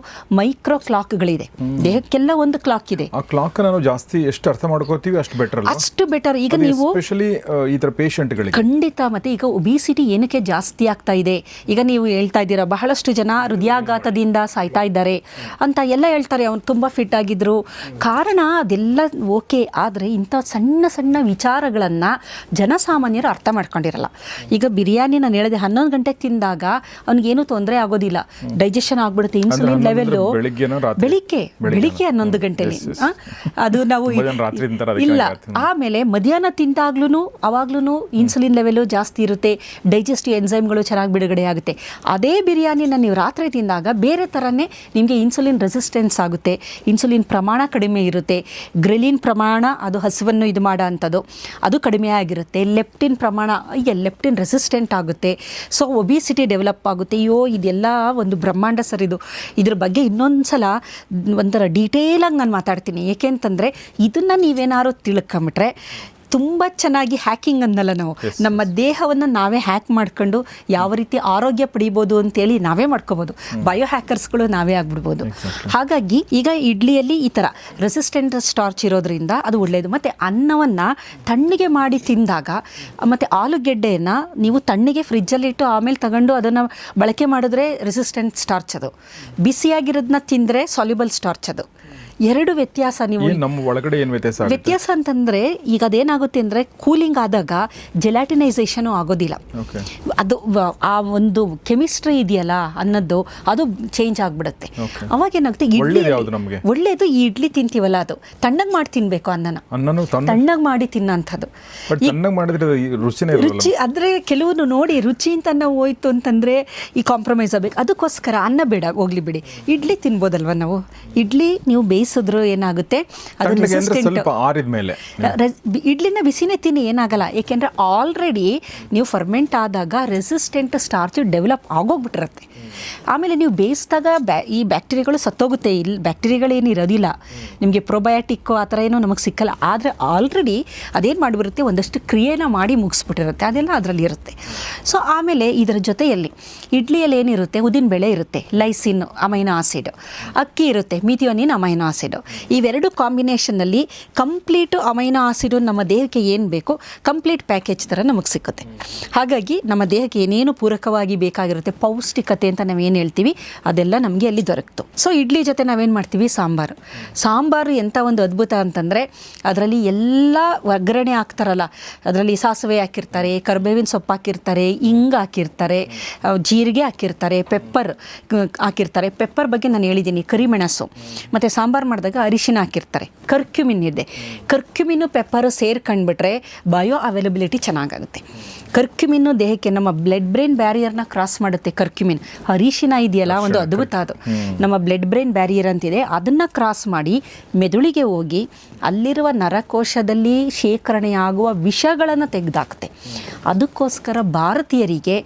ಮೈಕ್ರೋ ಕ್ಲಾಕ್ಗಳಿದೆ. ದೇಹಕ್ಕೆಲ್ಲ ಒಂದು ಕ್ಲಾಕ್ ಇದೆ. ಆ ಕ್ಲಾಕ್ ನಾವು ಜಾಸ್ತಿ ಎಷ್ಟು ಅರ್ಥ ಮಾಡ್ಕೋತೀವಿ ಅಷ್ಟು ಬೆಟರ್, ಅಷ್ಟು ಬೆಟರ್. ಈಗ ನೀವು ಎಸ್ಪೆಷಲಿ ಈ ಥರ ಪೇಷಂಟ್ ಖಂಡಿತ. ಮತ್ತು ಈಗ ಒಬಿಸಿಟಿ ಏನಕ್ಕೆ ಜಾಸ್ತಿ ಆಗ್ತಾ ಇದೆ, ಈಗ ನೀವು ಹೇಳ್ತಾ ಇದ್ದೀರಾ ಬಹಳಷ್ಟು ಜನ ಹೃದಯಾಘಾತದಿಂದ ಸಾಯ್ತಾ ಇದ್ದಾರೆ ಅಂತ ಎಲ್ಲ ಹೇಳ್ತಾರೆ. ಅವ್ರು ತುಂಬ ಫಿಟ್ ಆಗಿದ್ರು, ಕಾರಣ ಅದೆಲ್ಲ ಓಕೆ. ಆದರೆ ಇಂಥ ಸಣ್ಣ ಸಣ್ಣ ವಿಚಾರಗಳನ್ನು ಜನಸಾಮಾನ್ಯರು ಅರ್ಥ ಮಾಡ್ಕೊಂಡಿರಲ್ಲ. ಈಗ ಬಿರಿಯಾನಿ ನಾನು ಹೇಳಿದೆ 11 ಗಂಟೆಗೆ ತಿಂದಾಗ ಅವ್ನಿಗೇನು ತೊಂದರೆ ಆಗೋದಿಲ್ಲ, ಡೈಜೆಷನ್ ಆಗ್ಬಿಡುತ್ತೆ. ಇನ್ಸುಲಿನ್ ಲೆವೆಲ್ಲು ಬೆಳಿಗ್ಗೆ 11 ಗಂಟೆಲಿ ಅದು ನಾವು ಇಲ್ಲ. ಆಮೇಲೆ ಮಧ್ಯಾಹ್ನ ತಿಂದಾಗ್ಲೂ ಅವಾಗ್ಲೂ ಇನ್ಸುಲಿನ್ ಲೆವೆಲು ಜಾಸ್ತಿ ಇರುತ್ತೆ, ಡೈಜೆಸ್ಟಿವ್ ಎನ್ಸೈಮ್ಗಳು ಚೆನ್ನಾಗಿ ಬಿಡುಗಡೆ ಆಗುತ್ತೆ. ಅದೇ ಬಿರಿಯಾನಿನ ನೀವು ರಾತ್ರಿ ತಿಂದಾಗ ಬೇರೆ ಥರನೇ ನಿಮಗೆ ಇನ್ಸುಲಿನ್ ರೆಸಿಸ್ಟೆನ್ಸ್ ಆಗುತ್ತೆ, ಇನ್ಸುಲಿನ್ ಪ್ರಮಾಣ ಕಡಿಮೆ ಇರುತ್ತೆ, ಗ್ರೆಲಿನ್ ಪ್ರಮಾಣ ಅದು ಹಸುವನ್ನು ಇದು ಮಾಡೋ ಅಂಥದ್ದು ಅದು ಕಡಿಮೆ ಆಗಿರುತ್ತೆ, ಲೆಪ್ಟಿನ್ ಪ್ರಮಾಣ ಲೆಪ್ಟಿನ್ ರೆಸಿಸ್ಟೆಂಟ್ ಆಗುತ್ತೆ. ಸೊ ಒಬಿಸಿಟಿ ಡೆವಲಪ್ ಆಗುತ್ತೆ. ಅಯ್ಯೋ ಇದೆಲ್ಲ ಒಂದು ಬ್ರಹ್ಮಾಂಡ ಸರ್. ಇದ್ರ ಬಗ್ಗೆ ಇನ್ನೊಂದು ಸಲ ಒಂಥರ ಡೀಟೇಲಾಗಿ ನಾನು ಮಾತಾಡ್ತೀನಿ. ಏಕೆಂತಂದರೆ ಇದನ್ನು ನೀವೇನಾದ್ರು ತಿಳ್ಕೊಂಬಿಟ್ರೆ ತುಂಬ ಚೆನ್ನಾಗಿ ಹ್ಯಾಕಿಂಗ್ ಅನ್ನಲ್ಲ, ನಾವು ನಮ್ಮ ದೇಹವನ್ನು ನಾವೇ ಹ್ಯಾಕ್ ಮಾಡ್ಕೊಂಡು ಯಾವ ರೀತಿ ಆರೋಗ್ಯ ಪಡಿಬೋದು ಅಂತೇಳಿ ನಾವೇ ಮಾಡ್ಕೋಬೋದು. ಬಯೋ ಹ್ಯಾಕರ್ಸ್ಗಳು ನಾವೇ ಆಗ್ಬಿಡ್ಬೋದು. ಹಾಗಾಗಿ ಈಗ ಇಡ್ಲಿಯಲ್ಲಿ ಈ ಥರ ರೆಸಿಸ್ಟೆಂಟ್ ಸ್ಟಾರ್ಚ್ ಇರೋದ್ರಿಂದ ಅದು ಒಳ್ಳೆಯದು. ಮತ್ತು ಅನ್ನವನ್ನು ತಣ್ಣಗೆ ಮಾಡಿ ತಿಂದಾಗ, ಮತ್ತು ಆಲೂಗೆಡ್ಡೆಯನ್ನು ನೀವು ತಣ್ಣಗೆ ಫ್ರಿಜ್ಜಲ್ಲಿಟ್ಟು ಆಮೇಲೆ ತಗೊಂಡು ಅದನ್ನು ಬಳಕೆ ಮಾಡಿದ್ರೆ ರೆಸಿಸ್ಟೆಂಟ್ ಸ್ಟಾರ್ಚ್ ಅದು, ಬಿಸಿಯಾಗಿರೋದನ್ನ ತಿಂದರೆ ಸಾಲ್ಯುಬಲ್ ಸ್ಟಾರ್ಚ್ ಅದು. ಎರಡು ವ್ಯತ್ಯಾಸ. ನೀವು ನಮ್ಮ ಒಳಗಡೆ ಏನು ವ್ಯತ್ಯಾಸ ಅಂತಂದರೆ ಈಗ ಅದೇನಾಗುತ್ತೆ ಅಂದರೆ ಕೂಲಿಂಗ್ ಆದಾಗ ಜೆಲಾಟಿನೈಸೇಷನು ಆಗೋದಿಲ್ಲ. ಅದು ಆ ಒಂದು ಕೆಮಿಸ್ಟ್ರಿ ಇದೆಯಲ್ಲ ಅನ್ನೋದು ಅದು ಚೇಂಜ್ ಆಗಿಬಿಡುತ್ತೆ. ಅವಾಗ ಏನಾಗುತ್ತೆ, ಇಡ್ಲಿ ಒಳ್ಳೇದು. ಈ ಇಡ್ಲಿ ತಿಂತೀವಲ್ಲ ಅದು ತಣ್ಣಗೆ ಮಾಡಿ ತಿನ್ನಬೇಕು, ತಣ್ಣಗೆ ಮಾಡಿ ತಿನ್ನೋಂಥದ್ದು. ರುಚಿ ಆದರೆ ಕೆಲವು ನೋಡಿ ರುಚಿ ಅಂತ ನಾವು ಹೋಯ್ತು ಅಂತಂದರೆ ಈ ಕಾಂಪ್ರಮೈಸ್ ಆಗಬೇಕು. ಅದಕ್ಕೋಸ್ಕರ ಅನ್ನ ಬೇಡ, ಹೋಗ್ಲಿ ಬಿಡಿ, ಇಡ್ಲಿ ತಿನ್ಬೋದಲ್ವ ನಾವು. ಇಡ್ಲಿ ನೀವು ಬೇಯಿಸಿದ್ರು ಏನಾಗುತ್ತೆ, ಅದು ಇಡ್ಲಿನ ಬಿಸಿನೇ ತಿನ್ನಿ ಏನಾಗಲ್ಲ. ಏಕೆಂದರೆ ಆಲ್ರೆಡಿ ನೀವು ಫರ್ಮೆಂಟ್ ಆದಾಗ ರೆಸಿಸ್ಟೆಂಟ್ ಸ್ಟಾರ್ಚ್ ಡೆವಲಪ್ ಆಗೋಗ್ಬಿಟ್ಟಿರುತ್ತೆ. ಆಮೇಲೆ ನೀವು ಬೇಯಿಸಿದಾಗ ಈ ಬ್ಯಾಕ್ಟೀರಿಯಾಗಳು ಸತ್ತೋಗುತ್ತೆ. ಇಲ್ಲಿ ಬ್ಯಾಕ್ಟೀರಿಯಾಗಳೇನು ಇರೋದಿಲ್ಲ, ನಿಮಗೆ ಪ್ರೊಬಯೋಟಿಕ್ಕು ಆ ಥರ ಏನೋ ನಮಗೆ ಸಿಕ್ಕಲ್ಲ. ಆದರೆ ಆಲ್ರೆಡಿ ಅದೇನು ಮಾಡಿಬಿಡುತ್ತೆ, ಒಂದಷ್ಟು ಕ್ರಿಯೆನ ಮಾಡಿ ಮುಗಿಸ್ಬಿಟ್ಟಿರುತ್ತೆ, ಅದೆಲ್ಲ ಅದರಲ್ಲಿ ಇರುತ್ತೆ. ಸೊ ಆಮೇಲೆ ಇದರ ಜೊತೆಯಲ್ಲಿ ಇಡ್ಲಿಯಲ್ಲಿ ಏನಿರುತ್ತೆ, ಉದ್ದಿನಬೇಳೆ ಇರುತ್ತೆ, ಲೈಸಿನ್ ಅಮೈನೋ ಆಸಿಡ್, ಅಕ್ಕಿ ಇರುತ್ತೆ, ಮಿಥಿಯೋನಿನ್ ಅಮೈನೋ ಆಸಿಡ್. ಆಸಿಡು. ಇವೆರಡು ಕಾಂಬಿನೇಷನ್ನಲ್ಲಿ ಕಂಪ್ಲೀಟು ಅಮೈನೋ ಆಸಿಡು ನಮ್ಮ ದೇಹಕ್ಕೆ ಏನು ಬೇಕು ಕಂಪ್ಲೀಟ್ ಪ್ಯಾಕೇಜ್ ಥರ ನಮಗೆ ಸಿಕ್ಕುತ್ತೆ. ಹಾಗಾಗಿ ನಮ್ಮ ದೇಹಕ್ಕೆ ಏನೇನು ಪೂರಕವಾಗಿ ಬೇಕಾಗಿರುತ್ತೆ, ಪೌಷ್ಟಿಕತೆ ಅಂತ ನಾವೇನು ಹೇಳ್ತೀವಿ ಅದೆಲ್ಲ ನಮಗೆ ಅಲ್ಲಿ ದೊರಕ್ತು. ಸೊ ಇಡ್ಲಿ ಜೊತೆ ನಾವೇನು ಮಾಡ್ತೀವಿ, ಸಾಂಬಾರು ಎಂಥ ಒಂದು ಅದ್ಭುತ ಅಂತಂದರೆ ಅದರಲ್ಲಿ ಎಲ್ಲ ಒಗ್ಗರಣೆ ಹಾಕ್ತಾರಲ್ಲ, ಅದರಲ್ಲಿ ಸಾಸಿವೆ ಹಾಕಿರ್ತಾರೆ, ಕರಿಬೇವಿನ ಸೊಪ್ಪು ಹಾಕಿರ್ತಾರೆ, ಇಂಗು ಹಾಕಿರ್ತಾರೆ, ಜೀರಿಗೆ ಹಾಕಿರ್ತಾರೆ, ಪೆಪ್ಪರ್ ಹಾಕಿರ್ತಾರೆ. ಪೆಪ್ಪರ್ ಬಗ್ಗೆ ನಾನು ಹೇಳಿದ್ದೀನಿ, ಕರಿಮೆಣಸು, ಮತ್ತು ಸಾಂಬಾರು ಮಾಡಿದಾಗ ಅರಿಶಿನ ಹಾಕಿರ್ತಾರೆ. ಕರ್ಕ್ಯುಮಿನ್ ಇದೆ, ಕರ್ಕ್ಯುಮಿನ್ನು ಪೆಪ್ಪರು ಸೇರ್ಕೊಂಡ್ಬಿಟ್ರೆ ಬಯೋ ಅವೈಲಬಿಲಿಟಿ ಚೆನ್ನಾಗಾಗುತ್ತೆ. ಕರ್ಕ್ಯುಮಿನ್ನು ದೇಹಕ್ಕೆ ನಮ್ಮ ಬ್ಲಡ್ ಬ್ರೈನ್ ಬ್ಯಾರಿಯರ್ನ ಕ್ರಾಸ್ ಮಾಡುತ್ತೆ. ಕರ್ಕ್ಯುಮಿನ್ ಅರಿಶಿನ ಇದೆಯಲ್ಲ ಒಂದು ಅದ್ಭುತ, ಅದು ನಮ್ಮ ಬ್ಲಡ್ ಬ್ರೈನ್ ಬ್ಯಾರಿಯರ್ ಅಂತಿದೆ, ಅದನ್ನು ಕ್ರಾಸ್ ಮಾಡಿ ಮೆದುಳಿಗೆ ಹೋಗಿ ಅಲ್ಲಿರುವ ನರಕೋಶದಲ್ಲಿ ಶೇಖರಣೆಯಾಗುವ ವಿಷಗಳನ್ನು ತೆಗೆದಾಕ್ತೆ. ಅದಕ್ಕೋಸ್ಕರ ಭಾರತೀಯರಿಗೆ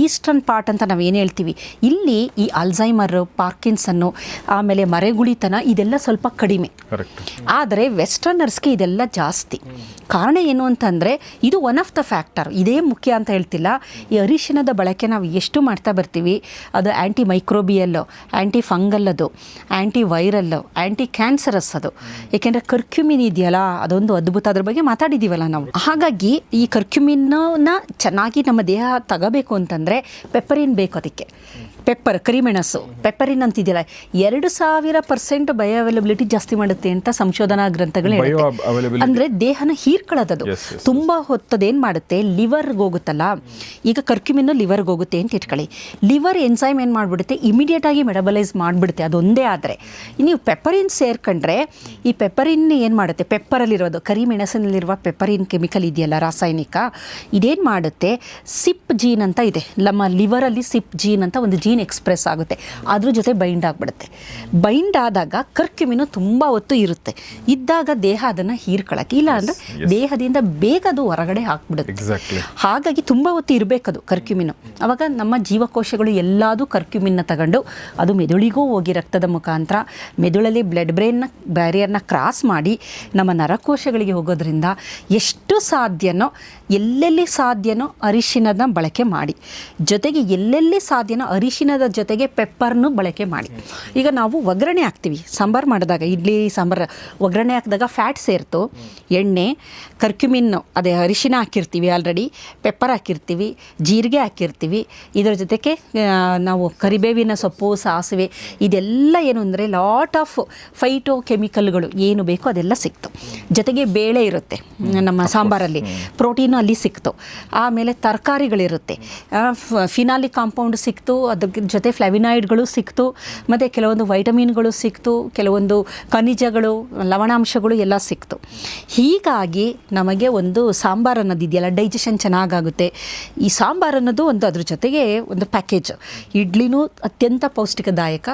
ಈಸ್ಟರ್ನ್ ಪಾರ್ಟ್ ಅಂತ ನಾವೇನು ಹೇಳ್ತೀವಿ, ಇಲ್ಲಿ ಈ ಅಲ್ಝೈಮರು, ಪಾರ್ಕಿನ್ಸನ್ನು, ಆಮೇಲೆ ಮರೆಗುಳಿತನ ಇದೆಲ್ಲ ಸ್ವಲ್ಪ ಕಡಿಮೆ. ಆದರೆ ವೆಸ್ಟರ್ನರ್ಸ್ಗೆ ಇದೆಲ್ಲ ಜಾಸ್ತಿ. ಕಾರಣ ಏನು ಅಂತಂದರೆ ಇದು ಒನ್ ಆಫ್ ದ ಫ್ಯಾಕ್ಟರ್, ಇದೇ ಮುಖ್ಯ ಅಂತ ಹೇಳ್ತಿಲ್ಲ. ಈ ಅರಿಶಿಣದ ಬಳಕೆ ನಾವು ಎಷ್ಟು ಮಾಡ್ತಾ ಬರ್ತೀವಿ, ಅದು ಆ್ಯಂಟಿ ಮೈಕ್ರೋಬಿಯಲ್ಲು, ಆ್ಯಂಟಿ ಫಂಗಲ್, ಆ್ಯಂಟಿ ವೈರಲ್ಲು, ಆ್ಯಂಟಿ ಕ್ಯಾನ್ಸರಸ್ ಅದು. ಏಕೆಂದರೆ ಕರ್ಕ್ಯುಮಿನ್ ಇದೆಯಲ್ಲ ಅದೊಂದು ಅದ್ಭುತ, ಅದ್ರ ಬಗ್ಗೆ ಮಾತಾಡಿದ್ದೀವಲ್ಲ ನಾವು. ಹಾಗಾಗಿ ಈ ಕರ್ಕ್ಯುಮಿನ್ನ ಚೆನ್ನಾಗಿ ನಮ್ಮ ದೇಹ ತಗೋಬೇಕು ಅಂತಂದರೆ ಪೆಪ್ಪರಿನ್ ಬೇಕು. ಅದಕ್ಕೆ ಪೆಪ್ಪರ್, ಕರಿಮೆಣಸು, ಪೆಪ್ಪರಿನ್ ಅಂತಿದೆಯಲ್ಲ 2000% ಬಯೋ ಅವೈಲಬಿಲಿಟಿ ಜಾಸ್ತಿ ಮಾಡುತ್ತೆ ಅಂತ ಸಂಶೋಧನಾ ಗ್ರಂಥಗಳು ಹೇಳುತ್ತೆ. ಅಂದರೆ ದೇಹನ ಹೀರ್ಕೊಳ್ಳೋದದು ತುಂಬ ಹೊತ್ತದೇನು ಮಾಡುತ್ತೆ, ಲಿವರ್ಗೆ ಹೋಗುತ್ತಲ್ಲ. ಈಗ ಕರ್ಕ್ಯುಮಿನ್ನು ಲಿವರ್ಗೆ ಹೋಗುತ್ತೆ ಅಂತ ಇಟ್ಕೊಳ್ಳಿ, ಲಿವರ್ ಎನ್ಸೈಮ್ ಏನು ಮಾಡಿಬಿಡುತ್ತೆ, ಇಮಿಡಿಯೇಟಾಗಿ ಮೆಟಬಲೈಸ್ ಮಾಡಿಬಿಡುತ್ತೆ. ಅದೊಂದೇ ಆದರೆ ನೀವು ಪೆಪ್ಪರಿನ್ ಸೇರ್ಕೊಂಡ್ರೆ ಈ ಪೆಪ್ಪರಿನ್ ಏನು ಮಾಡುತ್ತೆ, ಪೆಪ್ಪರಲ್ಲಿರೋದು ಕರಿಮೆಣಸಿನಲ್ಲಿರುವ ಪೆಪ್ಪರಿನ್ ಕೆಮಿಕಲ್ ಇದೆಯಲ್ಲ ರಾಸಾಯನಿಕ, ಇದೇನು ಮಾಡುತ್ತೆ, ಸಿಪ್ ಜೀನ್ ಅಂತ ಇದೆ ನಮ್ಮ ಲಿವರಲ್ಲಿ, ಸಿಪ್ ಜೀನ್ ಅಂತ ಒಂದು ಜೀನ್ ಎಕ್ಸ್ಪ್ರೆಸ್ ಆಗುತ್ತೆ, ಅದ್ರ ಜೊತೆ ಬೈಂಡ್ ಆಗಿಬಿಡುತ್ತೆ. ಬೈಂಡ್ ಆದಾಗ ಕರ್ಕ್ಯುಮಿನು ತುಂಬ ಹೊತ್ತು ಇದ್ದಾಗ ದೇಹ ಅದನ್ನು ಹೀರ್ಕೊಳ್ಳೋಕ್ಕೆ, ಇಲ್ಲ ಅಂದರೆ ದೇಹದಿಂದ ಬೇಗ ಅದು ಹೊರಗಡೆ ಹಾಕ್ಬಿಡುತ್ತೆ. ಹಾಗಾಗಿ ತುಂಬ ಹೊತ್ತು ಇರಬೇಕದು ಕರ್ಕ್ಯುಮಿನು. ಆವಾಗ ನಮ್ಮ ಜೀವಕೋಶಗಳು ಎಲ್ಲದೂ ಕರ್ಕ್ಯುಮಿನ್ನ ತಗೊಂಡು ಅದು ಮೆದುಳಿಗೂ ಹೋಗಿ ರಕ್ತದ ಮುಖಾಂತರ ಮೆದುಳಲ್ಲಿ ಬ್ಲಡ್ ಬ್ರೈನ್ನ ಬ್ಯಾರಿಯರ್ನ ಕ್ರಾಸ್ ಮಾಡಿ ನಮ್ಮ ನರಕೋಶಗಳಿಗೆ ಹೋಗೋದ್ರಿಂದ ಎಷ್ಟು ಸಾಧ್ಯನೋ, ಎಲ್ಲೆಲ್ಲಿ ಸಾಧ್ಯನೋ ಅರಿಶಿಣದ ಬಳಕೆ ಮಾಡಿ, ಜೊತೆಗೆ ಎಲ್ಲೆಲ್ಲಿ ಸಾಧ್ಯನೋ ಅರಿಶಿಣದ ಜೊತೆಗೆ ಪೆಪ್ಪರ್ನು ಬಳಕೆ ಮಾಡಿ. ಈಗ ನಾವು ಒಗ್ಗರಣೆ ಹಾಕ್ತೀವಿ ಸಾಂಬಾರು ಮಾಡಿದಾಗ, ಇಡ್ಲಿ ಸಾಂಬಾರು ಒಗ್ಗರಣೆ ಹಾಕಿದಾಗ ಫ್ಯಾಟ್ ಸೇರ್ತು, ಎಣ್ಣೆ, ಕರ್ಕ್ಯುಮಿನ್ನು ಅದೇ ಅರಿಶಿಣ ಹಾಕಿರ್ತೀವಿ, ಆಲ್ರೆಡಿ ಪೆಪ್ಪರ್ ಹಾಕಿರ್ತೀವಿ, ಜೀರಿಗೆ ಹಾಕಿರ್ತೀವಿ, ಇದರ ಜೊತೆಗೆ ನಾವು ಕರಿಬೇವಿನ ಸೊಪ್ಪು, ಸಾಸಿವೆ, ಇದೆಲ್ಲ ಏನು ಅಂದರೆ ಲಾಟ್ ಆಫ್ ಫೈಟೋ ಕೆಮಿಕಲ್ಗಳು ಏನು ಬೇಕೋ ಅದೆಲ್ಲ ಸಿಕ್ತು. ಜೊತೆಗೆ ಬೇಳೆ ಇರುತ್ತೆ ನಮ್ಮ ಸಾಂಬಾರಲ್ಲಿ, ಪ್ರೋಟೀನು ಅಲ್ಲಿ ಸಿಕ್ತು. ಆಮೇಲೆ ತರಕಾರಿಗಳಿರುತ್ತೆ, ಫಿನಾಲಿಕ್ ಕಾಂಪೌಂಡ್ ಸಿಕ್ತು, ಅದ್ರ ಜೊತೆ ಫ್ಲಾವಿನಾಯ್ಡ್ಗಳು ಸಿಕ್ತು, ಮತ್ತು ಕೆಲವೊಂದು ವೈಟಮಿನ್ಗಳು ಸಿಕ್ತು, ಕೆಲವೊಂದು ಖನಿಜಗಳು, ಲವಣಾಂಶಗಳು ಎಲ್ಲ ಸಿಕ್ತು. ಹೀಗಾಗಿ ನಮಗೆ ಒಂದು ಸಾಂಬಾರು ಅನ್ನೋದು ಇದೆಯಲ್ಲ, ಡೈಜೆಷನ್ ಚೆನ್ನಾಗಾಗುತ್ತೆ. ಈ ಸಾಂಬಾರು ಅನ್ನೋದು ಒಂದು ಅದ್ರ ಜೊತೆಗೆ ಒಂದು ಪ್ಯಾಕೇಜ್. ಇಡ್ಲಿನೂ ಅತ್ಯಂತ ಪೌಷ್ಟಿಕದಾಯಕ,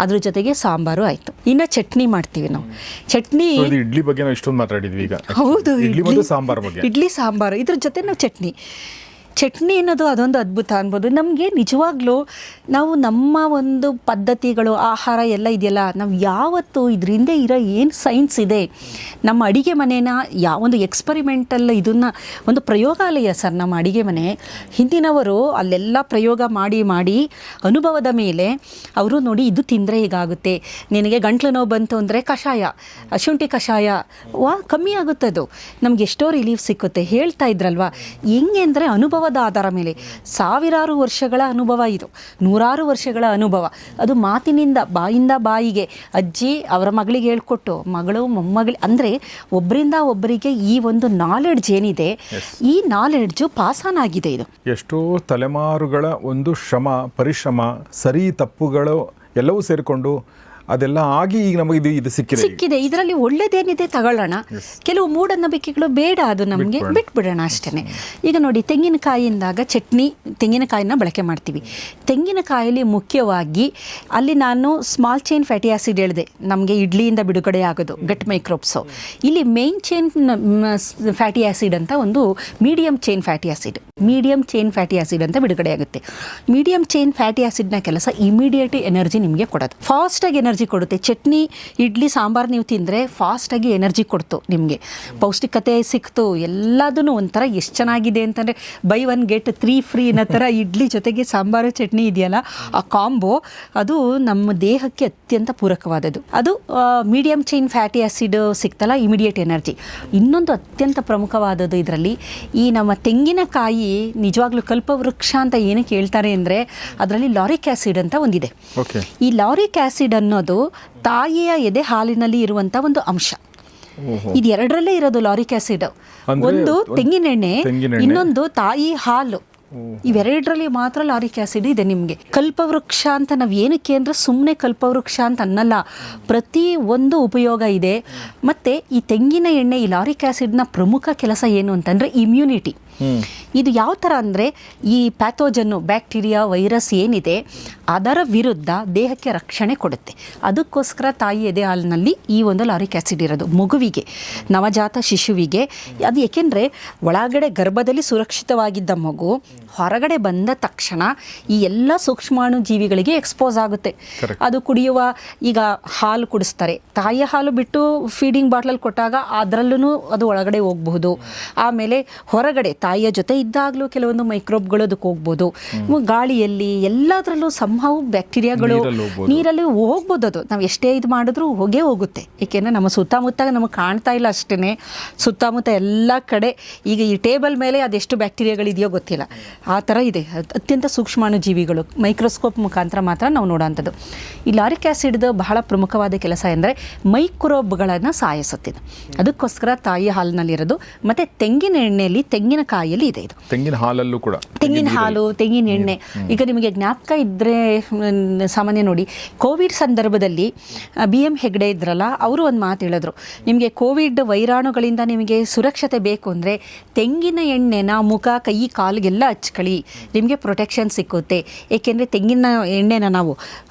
ಅದ್ರ ಜೊತೆಗೆ ಸಾಂಬಾರು ಆಯಿತು. ಇನ್ನು ಚಟ್ನಿ ಮಾಡ್ತೀವಿ ನಾವು. ಚಟ್ನಿ ಇಡ್ಲಿ ಬಗ್ಗೆ ನಾವು ಇಷ್ಟೊಂದು ಮಾತಾಡಿದ್ವಿ, ಈಗ ಹೌದು ಇಡ್ಲಿ ಸಾಂಬಾರು ಇದ್ರ ಜೊತೆ ನಾವು ಚಟ್ನಿ ಅನ್ನೋದು ಅದೊಂದು ಅದ್ಭುತ ಅನ್ಬೋದು. ನಮಗೆ ನಿಜವಾಗ್ಲೂ ನಾವು ನಮ್ಮ ಒಂದು ಪದ್ಧತಿಗಳು, ಆಹಾರ ಎಲ್ಲ ಇದೆಯಲ್ಲ, ನಾವು ಯಾವತ್ತು ಇದರಿಂದ ಇರೋ ಏನು ಸೈನ್ಸ್ ಇದೆ, ನಮ್ಮ ಅಡಿಗೆ ಮನೆನ ಯಾವೊಂದು ಎಕ್ಸ್ಪರಿಮೆಂಟಲ್ ಇದನ್ನು ಒಂದು ಪ್ರಯೋಗಾಲಯ ಸರ್ ನಮ್ಮ ಅಡಿಗೆ ಮನೆ. ಹಿಂದಿನವರು ಅಲ್ಲೆಲ್ಲ ಪ್ರಯೋಗ ಮಾಡಿ ಅನುಭವದ ಮೇಲೆ ಅವರು ನೋಡಿ ಇದು ತಿಂದರೆ ಹೀಗಾಗುತ್ತೆ, ನಿನಗೆ ಗಂಟ್ಲು ನೋವು ಬಂತು ಅಂದರೆ ಕಷಾಯ, ಶುಂಠಿ ಕಷಾಯ ಕಮ್ಮಿ ಆಗುತ್ತೆ, ಅದು ನಮ್ಗೆ ಎಷ್ಟೋ ರಿಲೀಫ್ ಸಿಕ್ಕುತ್ತೆ ಹೇಳ್ತಾ ಇದ್ರಲ್ವ. ಹೆಂಗೆ ಅಂದರೆ ಅನುಭವ ಆಧಾರ ಮೇಲೆ ಸಾವಿರಾರು ವರ್ಷಗಳ ಅನುಭವ, ಇದು ನೂರಾರು ವರ್ಷಗಳ ಅನುಭವ. ಅದು ಮಾತಿನಿಂದ ಬಾಯಿಂದ ಬಾಯಿಗೆ ಅಜ್ಜಿ ಅವರ ಮಗಳಿಗೆ ಹೇಳ್ಕೊಟ್ಟು, ಮಗಳು ಮೊಮ್ಮಗಳು, ಅಂದರೆ ಒಬ್ಬರಿಂದ ಒಬ್ಬರಿಗೆ ಈ ಒಂದು ನಾಲೆಡ್ಜ್ ಏನಿದೆ, ಈ ನಾಲೆಡ್ಜು ಪಾಸಾನ್ ಆಗಿದೆ. ಇದು ಎಷ್ಟೋ ತಲೆಮಾರುಗಳ ಒಂದು ಪರಿಶ್ರಮ, ಸರಿ ತಪ್ಪುಗಳು ಎಲ್ಲವೂ ಸೇರಿಕೊಂಡು ಅದೆಲ್ಲ ಆಗಿ ಈಗ ನಮಗೆ ಇದು ಸಿಕ್ಕಿದೆ. ಇದರಲ್ಲಿ ಒಳ್ಳೇದೇನಿದೆ ತಗೊಳ್ಳೋಣ, ಕೆಲವು ಮೂಢನಂಬಿಕೆಗಳು ಬೇಡ, ಅದು ನಮಗೆ ಬಿಟ್ಬಿಡೋಣ ಅಷ್ಟೇ. ಈಗ ನೋಡಿ, ತೆಂಗಿನಕಾಯಿಯಿಂದಾಗ ಚಟ್ನಿ, ತೆಂಗಿನಕಾಯಿನ ಬಳಕೆ ಮಾಡ್ತೀವಿ. ತೆಂಗಿನಕಾಯಲ್ಲಿ ಮುಖ್ಯವಾಗಿ ಅಲ್ಲಿ ನಾನು ಸ್ಮಾಲ್ ಚೈನ್ ಫ್ಯಾಟಿ ಆ್ಯಸಿಡ್ ಹೇಳಿದೆ, ನಮಗೆ ಇಡ್ಲಿಯಿಂದ ಬಿಡುಗಡೆ ಆಗೋದು ಗಟ್ ಮೈಕ್ರೋಬ್ಸು. ಇಲ್ಲಿ ಮೇನ್ ಚೈನ್ ಫ್ಯಾಟಿ ಆ್ಯಸಿಡ್ ಅಂತ ಒಂದು ಮೀಡಿಯಮ್ ಚೈನ್ ಫ್ಯಾಟಿ ಆ್ಯಸಿಡ್ ಅಂತ ಬಿಡುಗಡೆ ಆಗುತ್ತೆ. ಮೀಡಿಯಮ್ ಚೈನ್ ಫ್ಯಾಟಿ ಆ್ಯಸಿಡ್ನ ಕೆಲಸ ಇಮಿಡಿಯೇಟ್ ಎನರ್ಜಿ ನಿಮಗೆ ಕೊಡೋದು, ಫಾಸ್ಟಾಗಿ ಎನರ್ಜಿ ಎನರ್ಜಿ ಕೊಡುತ್ತೆ. ಚಟ್ನಿ, ಇಡ್ಲಿ, ಸಾಂಬಾರು ನೀವು ತಿಂದರೆ ಫಾಸ್ಟಾಗಿ ಎನರ್ಜಿ ಕೊಡ್ತು, ನಿಮಗೆ ಪೌಷ್ಟಿಕತೆ ಸಿಕ್ತು, ಎಲ್ಲದೂ ಒಂಥರ ಎಷ್ಟು ಚೆನ್ನಾಗಿದೆ ಅಂತಂದರೆ ಬೈ 1 get 3 free ಅನ್ನೋ ಥರ ಇಡ್ಲಿ ಜೊತೆಗೆ ಸಾಂಬಾರು ಚಟ್ನಿ ಇದೆಯಲ್ಲ, ಆ ಕಾಂಬೋ ಅದು ನಮ್ಮ ದೇಹಕ್ಕೆ ಅತ್ಯಂತ ಪೂರಕವಾದದ್ದು. ಅದು ಮೀಡಿಯಮ್ ಚೈನ್ ಫ್ಯಾಟಿ ಆ್ಯಸಿಡ್ ಸಿಕ್ತಲ್ಲ, ಇಮಿಡಿಯೇಟ್ ಎನರ್ಜಿ. ಇನ್ನೊಂದು ಅತ್ಯಂತ ಪ್ರಮುಖವಾದದ್ದು ಇದರಲ್ಲಿ ಈ ನಮ್ಮ ತೆಂಗಿನಕಾಯಿ ನಿಜವಾಗ್ಲೂ ಕಲ್ಪವೃಕ್ಷ ಅಂತ ಏನಕ್ಕೆ ಹೇಳ್ತಾರೆ ಅಂದರೆ ಅದರಲ್ಲಿ ಲಾರಿಕ್ ಆ್ಯಸಿಡ್ ಅಂತ ಒಂದಿದೆ. ಈ ಲಾರಿಕ್ ಆ್ಯಸಿಡ್ ಅನ್ನೋದು ತಾಯಿಯ ಎದೆ ಹಾಲಿನಲ್ಲಿ ಇರುವಂಥ ಒಂದು ಅಂಶ. ಇದು ಎರಡರಲ್ಲೇ ಇರೋದು ಲಾರಿಕ್ ಆ್ಯಸಿಡ್. ಒಂದು ತೆಂಗಿನೆಣ್ಣೆ, ಇನ್ನೊಂದು ತಾಯಿ ಹಾಲು. ಇವೆರಡರಲ್ಲಿ ಮಾತ್ರ ಲಾರಿಕ್ ಆ್ಯಸಿಡ್ ಇದೆ ನಿಮಗೆ. ಕಲ್ಪವೃಕ್ಷ ಅಂತ ನಾವು ಏನಕ್ಕೆ ಅಂದರೆ ಸುಮ್ಮನೆ ಕಲ್ಪವೃಕ್ಷ ಅಂತ ಅನ್ನಲ್ಲ, ಪ್ರತಿ ಒಂದು ಉಪಯೋಗ ಇದೆ. ಮತ್ತು ಈ ತೆಂಗಿನ ಎಣ್ಣೆ, ಈ ಲಾರಿಕ್ ಆ್ಯಸಿಡ್ನ ಪ್ರಮುಖ ಕೆಲಸ ಏನು ಅಂತಂದರೆ ಇಮ್ಯುನಿಟಿ. ಇದು ಯಾವ ಥರ ಅಂದರೆ ಈ ಪ್ಯಾಥೋಜನ್ನು, ಬ್ಯಾಕ್ಟೀರಿಯಾ, ವೈರಸ್ ಏನಿದೆ ಅದರ ವಿರುದ್ಧ ದೇಹಕ್ಕೆ ರಕ್ಷಣೆ ಕೊಡುತ್ತೆ. ಅದಕ್ಕೋಸ್ಕರ ತಾಯಿ ಎದೆ ಹಾಲಿನಲ್ಲಿ ಈ ಒಂದು ಲಾರಿಕ್ ಆ್ಯಸಿಡ್ ಇರೋದು ಮಗುವಿಗೆ, ನವಜಾತ ಶಿಶುವಿಗೆ. ಅದು ಏಕೆಂದರೆ ಒಳಗಡೆ ಗರ್ಭದಲ್ಲಿ ಸುರಕ್ಷಿತವಾಗಿದ್ದ ಮಗು ಹೊರಗಡೆ ಬಂದ ತಕ್ಷಣ ಈ ಎಲ್ಲ ಸೂಕ್ಷ್ಮಾಣು ಜೀವಿಗಳಿಗೆ ಎಕ್ಸ್ಪೋಸ್ ಆಗುತ್ತೆ. ಅದು ಕುಡಿಯುವ, ಈಗ ಹಾಲು ಕುಡಿಸ್ತಾರೆ, ತಾಯಿಯ ಹಾಲು ಬಿಟ್ಟು ಫೀಡಿಂಗ್ ಬಾಟ್ಲಲ್ಲಿ ಕೊಟ್ಟಾಗ ಅದರಲ್ಲೂ ಅದು ಒಳಗಡೆ ಹೋಗಬಹುದು. ಆಮೇಲೆ ಹೊರಗಡೆ ತಾಯಿಯ ಜೊತೆ ಇದ್ದಾಗಲೂ ಕೆಲವೊಂದು ಮೈಕ್ರೋಬ್ಗಳು ಅದಕ್ಕೆ ಹೋಗ್ಬೋದು. ಗಾಳಿಯಲ್ಲಿ ಎಲ್ಲದರಲ್ಲೂ ಸಂಭವ ಬ್ಯಾಕ್ಟೀರಿಯಾಗಳು ನೀರಲ್ಲಿ ಹೋಗ್ಬೋದು. ಅದು ನಾವು ಎಷ್ಟೇ ಇದು ಮಾಡಿದ್ರೂ ಹೋಗೇ ಹೋಗುತ್ತೆ. ಏಕೆಂದರೆ ನಮ್ಮ ಸುತ್ತಮುತ್ತ ನಮಗೆ ಕಾಣ್ತಾ ಇಲ್ಲ ಅಷ್ಟೇ, ಸುತ್ತಮುತ್ತ ಎಲ್ಲ ಕಡೆ ಈಗ ಈ ಟೇಬಲ್ ಮೇಲೆ ಅದೆಷ್ಟು ಬ್ಯಾಕ್ಟೀರಿಯಾಗಳಿದೆಯೋ ಗೊತ್ತಿಲ್ಲ, ಆ ಥರ ಇದೆ. ಅತ್ಯಂತ ಸೂಕ್ಷ್ಮಾಣು ಜೀವಿಗಳು ಮೈಕ್ರೋಸ್ಕೋಪ್ ಮುಖಾಂತರ ಮಾತ್ರ ನಾವು ನೋಡೋವಂಥದ್ದು. ಈ ಲಾರಿಕ್ ಆ್ಯಸಿಡ್ದು ಬಹಳ ಪ್ರಮುಖವಾದ ಕೆಲಸ ಎಂದರೆ ಮೈಕ್ರೋಬ್ಗಳನ್ನು ಸಾಯಿಸುತ್ತಿದೆ. ಅದಕ್ಕೋಸ್ಕರ ತಾಯಿ ಹಾಲಿನಲ್ಲಿರೋದು. ಮತ್ತು ತೆಂಗಿನ ಎಣ್ಣೆಯಲ್ಲಿ, ತೆಂಗಿನಕಾಯಿಯಲ್ಲಿ ಇದೆ ಇದು. ತೆಂಗಿನ ಹಾಲಲ್ಲೂ ಕೂಡ ತೆಂಗಿನ ಹಾಲು, ತೆಂಗಿನ ಎಣ್ಣೆ. ಈಗ ನಿಮಗೆ ಜ್ಞಾಪಕ ಇದ್ದರೆ ಸಾಮಾನ್ಯ ನೋಡಿ, ಕೋವಿಡ್ ಸಂದರ್ಭದಲ್ಲಿ BM ಹೆಗ್ಡೆ ಇದ್ರಲ್ಲ, ಅವರು ಒಂದು ಮಾತು ಹೇಳಿದ್ರು, ನಿಮಗೆ ಕೋವಿಡ್ ವೈರಾಣುಗಳಿಂದ ನಿಮಗೆ ಸುರಕ್ಷತೆ ಬೇಕು ಅಂದರೆ ತೆಂಗಿನ ಎಣ್ಣೆನ ಮುಖ, ಕೈ, ಕಾಲಿಗೆಲ್ಲ ಹಚ್ಕೊಳ್ಳಿ, ನಿಮಗೆ ಪ್ರೊಟೆಕ್ಷನ್ ಸಿಕ್ಕುತ್ತೆ. ಏಕೆಂದರೆ ತೆಂಗಿನ ಎಣ್ಣೆನ ನಾವು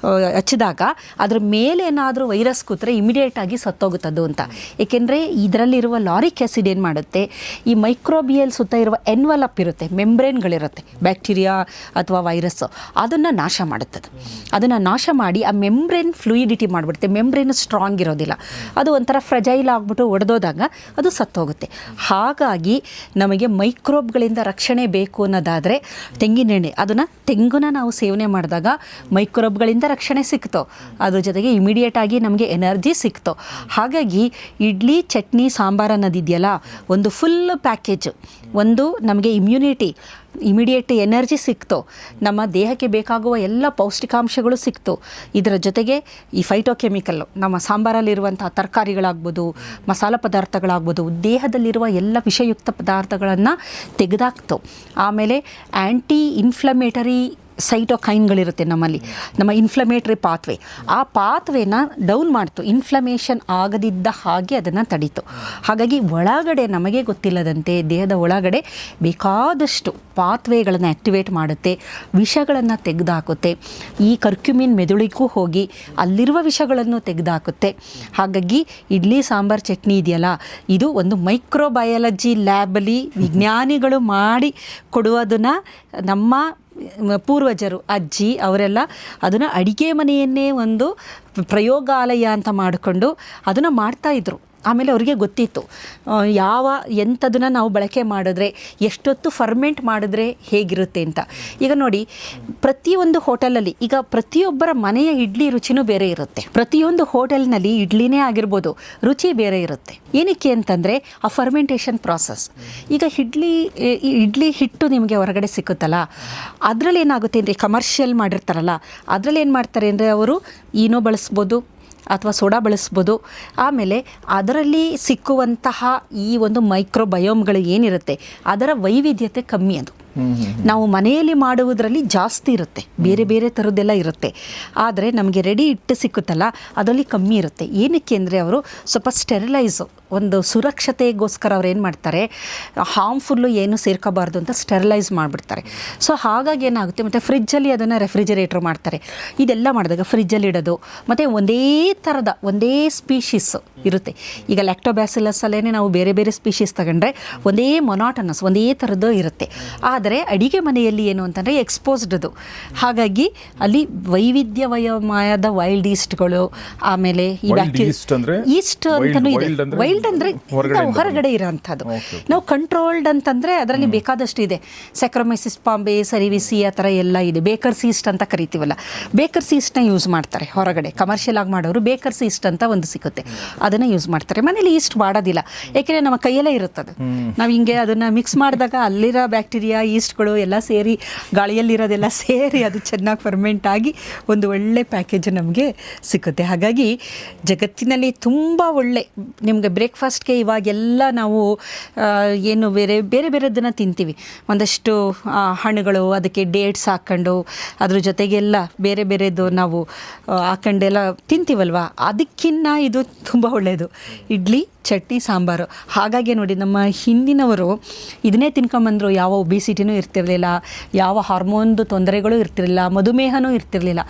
ಹಚ್ಚಿದಾಗ ಅದ್ರ ಮೇಲೆ ಏನಾದರೂ ವೈರಸ್ ಕೂತ್ರೆ ಇಮಿಡಿಯೇಟಾಗಿ ಸತ್ತೋಗುತ್ತದು ಅಂತ. ಏಕೆಂದರೆ ಇದರಲ್ಲಿರುವ ಲಾರಿಕ್ ಆ್ಯಸಿಡ್ ಏನು ಮಾಡುತ್ತೆ, ಈ ಮೈಕ್ರೋಬಿಯಲ್ ಸುತ್ತ ಇರುವ ಎನ್ವಲಪ್ ಇರುತ್ತೆ, ಮೆಂಬ್ರೇನ್ಗಳಿರುತ್ತೆ, ಬ್ಯಾಕ್ಟೀರಿಯಾ ಅಥವಾ ವೈರಸ್ಸು, ಅದನ್ನು ನಾಶ ಮಾಡುತ್ತದೆ. ಅದನ್ನು ನಾಶ ಮಾಡಿ ಆ ಮೆಂಬ್ರೇನ್ ಫ್ಲೂಯಿಡಿಟಿ ಮಾಡಿಬಿಡುತ್ತೆ. ಮೆಂಬ್ರೇನ್ ಸ್ಟ್ರಾಂಗ್ ಇರೋದಿಲ್ಲ, ಅದು ಒಂಥರ ಫ್ರಜೈಲ್ ಆಗಿಬಿಟ್ಟು ಒಡೆದೋದಾಗ ಅದು ಸತ್ತೋಗುತ್ತೆ. ಹಾಗಾಗಿ ನಮಗೆ ಮೈಕ್ರೋಬ್ಗಳಿಂದ ರಕ್ಷಣೆ ಬೇಕು ಅನ್ನೋದಾದರೆ ತೆಂಗಿನೆಣ್ಣೆ, ಅದನ್ನು ತೆಂಗುನ ನಾವು ಸೇವನೆ ಮಾಡಿದಾಗ ಮೈಕ್ರೋಬ್ಗಳಿಂದ ರಕ್ಷಣೆ ಸಿಕ್ತೋ, ಅದ್ರ ಜೊತೆಗೆ ಇಮಿಡಿಯೇಟಾಗಿ ನಮಗೆ ಎನರ್ಜಿ ಸಿಕ್ತೋ. ಹಾಗಾಗಿ ಇಡ್ಲಿ, ಚಟ್ನಿ, ಸಾಂಬಾರು ಅನ್ನೋದಿದೆಯಲ್ಲ, ಒಂದು ಫುಲ್ ಪ್ಯಾಕೇಜು. ಒಂದು ನಮಗೆ ಇಮಿಡಿಯೇಟ್ ಎನರ್ಜಿ ಸಿಕ್ತು, ನಮ್ಮ ದೇಹಕ್ಕೆ ಬೇಕಾಗುವ ಎಲ್ಲ ಪೌಷ್ಟಿಕಾಂಶಗಳು ಸಿಕ್ತು. ಇದರ ಜೊತೆಗೆ ಈ ಫೈಟೋಕೆಮಿಕಲ್ಲು, ನಮ್ಮ ಸಾಂಬಾರಲ್ಲಿರುವಂಥ ತರಕಾರಿಗಳಾಗ್ಬೋದು, ಮಸಾಲ ಪದಾರ್ಥಗಳಾಗ್ಬೋದು, ದೇಹದಲ್ಲಿರುವ ಎಲ್ಲ ವಿಷಯುಕ್ತ ಪದಾರ್ಥಗಳನ್ನು ತೆಗೆದಾಕ್ತು. ಆಮೇಲೆ ಆ್ಯಂಟಿ ಇನ್ಫ್ಲಮೇಟರಿ ಸೈಟೋಕೈನ್ಗಳಿರುತ್ತೆ ನಮ್ಮಲ್ಲಿ, ನಮ್ಮ ಇನ್ಫ್ಲಮೇಟ್ರಿ ಪಾತ್ವೆ, ಆ ಪಾತ್ವೆನ ಡೌನ್ ಮಾಡ್ತು, ಇನ್ಫ್ಲಮೇಷನ್ ಆಗದಿದ್ದ ಹಾಗೆ ಅದನ್ನು ತಡೀತು. ಹಾಗಾಗಿ ಒಳಗಡೆ ನಮಗೆ ಗೊತ್ತಿಲ್ಲದಂತೆ ದೇಹದ ಒಳಗಡೆ ಬೇಕಾದಷ್ಟು ಪಾತ್ವೆಗಳನ್ನು ಆ್ಯಕ್ಟಿವೇಟ್ ಮಾಡುತ್ತೆ, ವಿಷಗಳನ್ನು ತೆಗೆದುಹಾಕುತ್ತೆ. ಈ ಕರ್ಕ್ಯುಮಿನ್ ಮೆದುಳಿಗೂ ಹೋಗಿ ಅಲ್ಲಿರುವ ವಿಷಗಳನ್ನು ತೆಗೆದುಹಾಕುತ್ತೆ. ಹಾಗಾಗಿ ಇಡ್ಲಿ, ಸಾಂಬಾರು, ಚಟ್ನಿ ಇದೆಯಲ್ಲ, ಇದು ಒಂದು ಮೈಕ್ರೋಬಯಾಲಜಿ ಲ್ಯಾಬಲ್ಲಿ ವಿಜ್ಞಾನಿಗಳು ಮಾಡಿ ಕೊಡುವುದನ್ನು ನಮ್ಮ ಪೂರ್ವಜರು, ಅಜ್ಜಿ ಅವರೆಲ್ಲ ಅದನ್ನು ಅಡಿಗೆ ಮನೆಯನ್ನೇ ಒಂದು ಪ್ರಯೋಗಾಲಯ ಅಂತ ಮಾಡಿಕೊಂಡು ಅದನ್ನು ಮಾಡ್ತಾಯಿದ್ರು. ಆಮೇಲೆ ಅವರಿಗೆ ಗೊತ್ತಿತ್ತು ಎಂಥದನ್ನು ನಾವು ಬಳಕೆ ಮಾಡಿದ್ರೆ, ಎಷ್ಟೊತ್ತು ಫರ್ಮೆಂಟ್ ಮಾಡಿದ್ರೆ ಹೇಗಿರುತ್ತೆ ಅಂತ. ಈಗ ನೋಡಿ, ಪ್ರತಿಯೊಂದು ಹೋಟೆಲಲ್ಲಿ ಈಗ ಪ್ರತಿಯೊಬ್ಬರ ಮನೆಯ ಇಡ್ಲಿ ರುಚಿನೂ ಬೇರೆ ಇರುತ್ತೆ. ಪ್ರತಿಯೊಂದು ಹೋಟೆಲ್ನಲ್ಲಿ ಇಡ್ಲಿನೇ ಆಗಿರ್ಬೋದು, ರುಚಿ ಬೇರೆ ಇರುತ್ತೆ. ಏನಕ್ಕೆ ಅಂತಂದರೆ ಆ ಫರ್ಮೆಂಟೇಷನ್ ಪ್ರಾಸೆಸ್. ಈಗ ಇಡ್ಲಿ ಹಿಟ್ಟು ನಿಮಗೆ ಹೊರಗಡೆ ಸಿಕ್ಕುತ್ತಲ್ಲ, ಅದರಲ್ಲಿ ಏನಾಗುತ್ತೆ ಅಂದರೆ ಕಮರ್ಷಿಯಲ್ ಮಾಡಿರ್ತಾರಲ್ಲ, ಅದರಲ್ಲಿ ಏನು ಮಾಡ್ತಾರೆ ಅಂದರೆ ಅವರು ಈನೋ ಬಳಸ್ಬೋದು ಅಥವಾ ಸೋಡಾ ಬಳಸ್ಬೋದು. ಆಮೇಲೆ ಅದರಲ್ಲಿ ಸಿಕ್ಕುವಂತಹ ಈ ಒಂದು ಮೈಕ್ರೋಬಯೋಮ್ಗಳು ಏನಿರುತ್ತೆ ಅದರ ವೈವಿಧ್ಯತೆ ಕಮ್ಮಿ. ಅದು ನಾವು ಮನೆಯಲ್ಲಿ ಮಾಡುವುದರಲ್ಲಿ ಜಾಸ್ತಿ ಇರುತ್ತೆ, ಬೇರೆ ಬೇರೆ ಥರದ್ದೆಲ್ಲ ಇರುತ್ತೆ. ಆದರೆ ನಮಗೆ ರೆಡಿ ಹಿಟ್ಟು ಸಿಕ್ಕುತ್ತಲ್ಲ, ಅದರಲ್ಲಿ ಕಮ್ಮಿ ಇರುತ್ತೆ. ಏನಕ್ಕೆ ಅಂದರೆ ಅವರು ಸ್ವಲ್ಪ ಸ್ಟೆರಿಲೈಸು, ಒಂದು ಸುರಕ್ಷತೆಗೋಸ್ಕರ ಅವ್ರು ಏನು ಮಾಡ್ತಾರೆ, ಹಾರ್ಮ್ಫುಲ್ಲು ಏನು ಸೇರ್ಕೋಬಾರ್ದು ಅಂತ ಸ್ಟೆರಿಲೈಸ್ ಮಾಡಿಬಿಡ್ತಾರೆ. ಸೊ ಹಾಗಾಗಿ ಏನಾಗುತ್ತೆ, ಮತ್ತು ಫ್ರಿಜ್ಜಲ್ಲಿ ಅದನ್ನು ರೆಫ್ರಿಜರೇಟ್ರ್ ಮಾಡ್ತಾರೆ. ಇದೆಲ್ಲ ಮಾಡಿದಾಗ ಫ್ರಿಜ್ಜಲ್ಲಿ ಇಡೋದು, ಮತ್ತು ಒಂದೇ ಸ್ಪೀಷೀಸ್ ಇರುತ್ತೆ. ಈಗ ಲ್ಯಾಕ್ಟೋಬ್ಯಾಸಿಲಸ್ ಅಲ್ಲೇ ನಾವು ಬೇರೆ ಬೇರೆ ಸ್ಪೀಷೀಸ್ ತಗೊಂಡ್ರೆ ಒಂದೇ ಮೊನಾಟನಸ್, ಒಂದೇ ಥರದ್ದು ಇರುತ್ತೆ. ಆದರೆ ಆದರೆ ಅಡಿಗೆ ಮನೆಯಲ್ಲಿ ಏನು ಅಂತಂದರೆ ಎಕ್ಸ್ಪೋಸ್ಡ್ ಹಾಗಾಗಿ ಅಲ್ಲಿ ವೈವಿಧ್ಯಮಯವಾದ ವೈಲ್ಡ್ ಈಸ್ಟ್ಗಳು, ಆಮೇಲೆ ಈ yeast ಅಂದ್ರೆ? ಈಸ್ಟ್ ಅಂತಲೂ ಇದೆ. wild ಅಂದ್ರೆ ವೈಲ್ಡ್ ಅಂದರೆ ಹೊರಗಡೆ ಇರೋಂಥದ್ದು. ನಾವು ಕಂಟ್ರೋಲ್ಡ್ ಅಂತಂದರೆ ಅದರಲ್ಲಿ ಬೇಕಾದಷ್ಟು ಇದೆ. ಸೆಕ್ರೊಮೈಸಿಸ್ ಪಾಂಬೆ, ಸರಿವಿಸಿ, ಆ ಥರ ಎಲ್ಲ ಇದೆ. ಬೇಕರ್ಸ್ ಈಸ್ಟ್ ಅಂತ ಕರಿತೀವಲ್ಲ, ಬೇಕರ್ಸ್ ಈಸ್ಟ್ನ ಯೂಸ್ ಮಾಡ್ತಾರೆ ಹೊರಗಡೆ. ಕಮರ್ಷಿಯಲ್ ಆಗಿ ಮಾಡೋರು ಬೇಕರ್ಸ್ ಈಸ್ಟ್ ಅಂತ ಒಂದು ಸಿಗುತ್ತೆ, ಅದನ್ನು ಯೂಸ್ ಮಾಡ್ತಾರೆ. ಮನೇಲಿ ಈಸ್ಟ್ ಮಾಡೋದಿಲ್ಲ, ಏಕೆಂದರೆ ನಮ್ಮ ಕೈಯಲ್ಲೇ ಇರುತ್ತದೆ. ನಾವು ಹಿಂಗೆ ಅದನ್ನು ಮಿಕ್ಸ್ ಮಾಡಿದಾಗ ಅಲ್ಲಿರೋ ಬ್ಯಾಕ್ಟೀರಿಯಾ, ಈಸ್ಟ್ಗಳು ಎಲ್ಲ ಸೇರಿ, ಗಾಳಿಯಲ್ಲಿರೋದೆಲ್ಲ ಸೇರಿ ಅದು ಚೆನ್ನಾಗಿ ಫರ್ಮೆಂಟ್ ಆಗಿ ಒಂದು ಒಳ್ಳೆ ಪ್ಯಾಕೇಜ್ ನಮಗೆ ಸಿಗುತ್ತೆ. ಹಾಗಾಗಿ ಜಗತ್ತಿನಲ್ಲಿ ತುಂಬ ಒಳ್ಳೆ ನಿಮಗೆ ಬ್ರೇಕ್ಫಾಸ್ಟ್ಗೆ ಇವಾಗೆಲ್ಲ ನಾವು ಏನು ಬೇರೆ ಬೇರೆದನ್ನು ತಿಂತೀವಿ. ಒಂದಷ್ಟು ಹಣ್ಣುಗಳು, ಅದಕ್ಕೆ ಡೇಟ್ಸ್ ಹಾಕ್ಕೊಂಡು ಅದ್ರ ಜೊತೆಗೆಲ್ಲ ಬೇರೆದು ನಾವು ಹಾಕೊಂಡೆಲ್ಲ ತಿಂತೀವಲ್ವ, ಅದಕ್ಕಿಂತ ಇದು ತುಂಬ ಒಳ್ಳೆಯದು. ಇಡ್ಲಿ, ಚಟ್ನಿ, ಸಾಂಬಾರು. ಹಾಗಾಗಿ ನೋಡಿ, ನಮ್ಮ ಹಿಂದಿನವರು ಇದನ್ನೇ ತಿನ್ಕೊಂಬಂದರು. ಯಾವ ಒಬಿಸಿಟಿನೂ ಇರ್ತಿರಲಿಲ್ಲ, ಯಾವ ಹಾರ್ಮೋನ್ದು ತೊಂದರೆಗಳು ಇರ್ತಿರಲಿಲ್ಲ, ಮಧುಮೇಹನೂ ಇರ್ತಿರಲಿಲ್ಲ,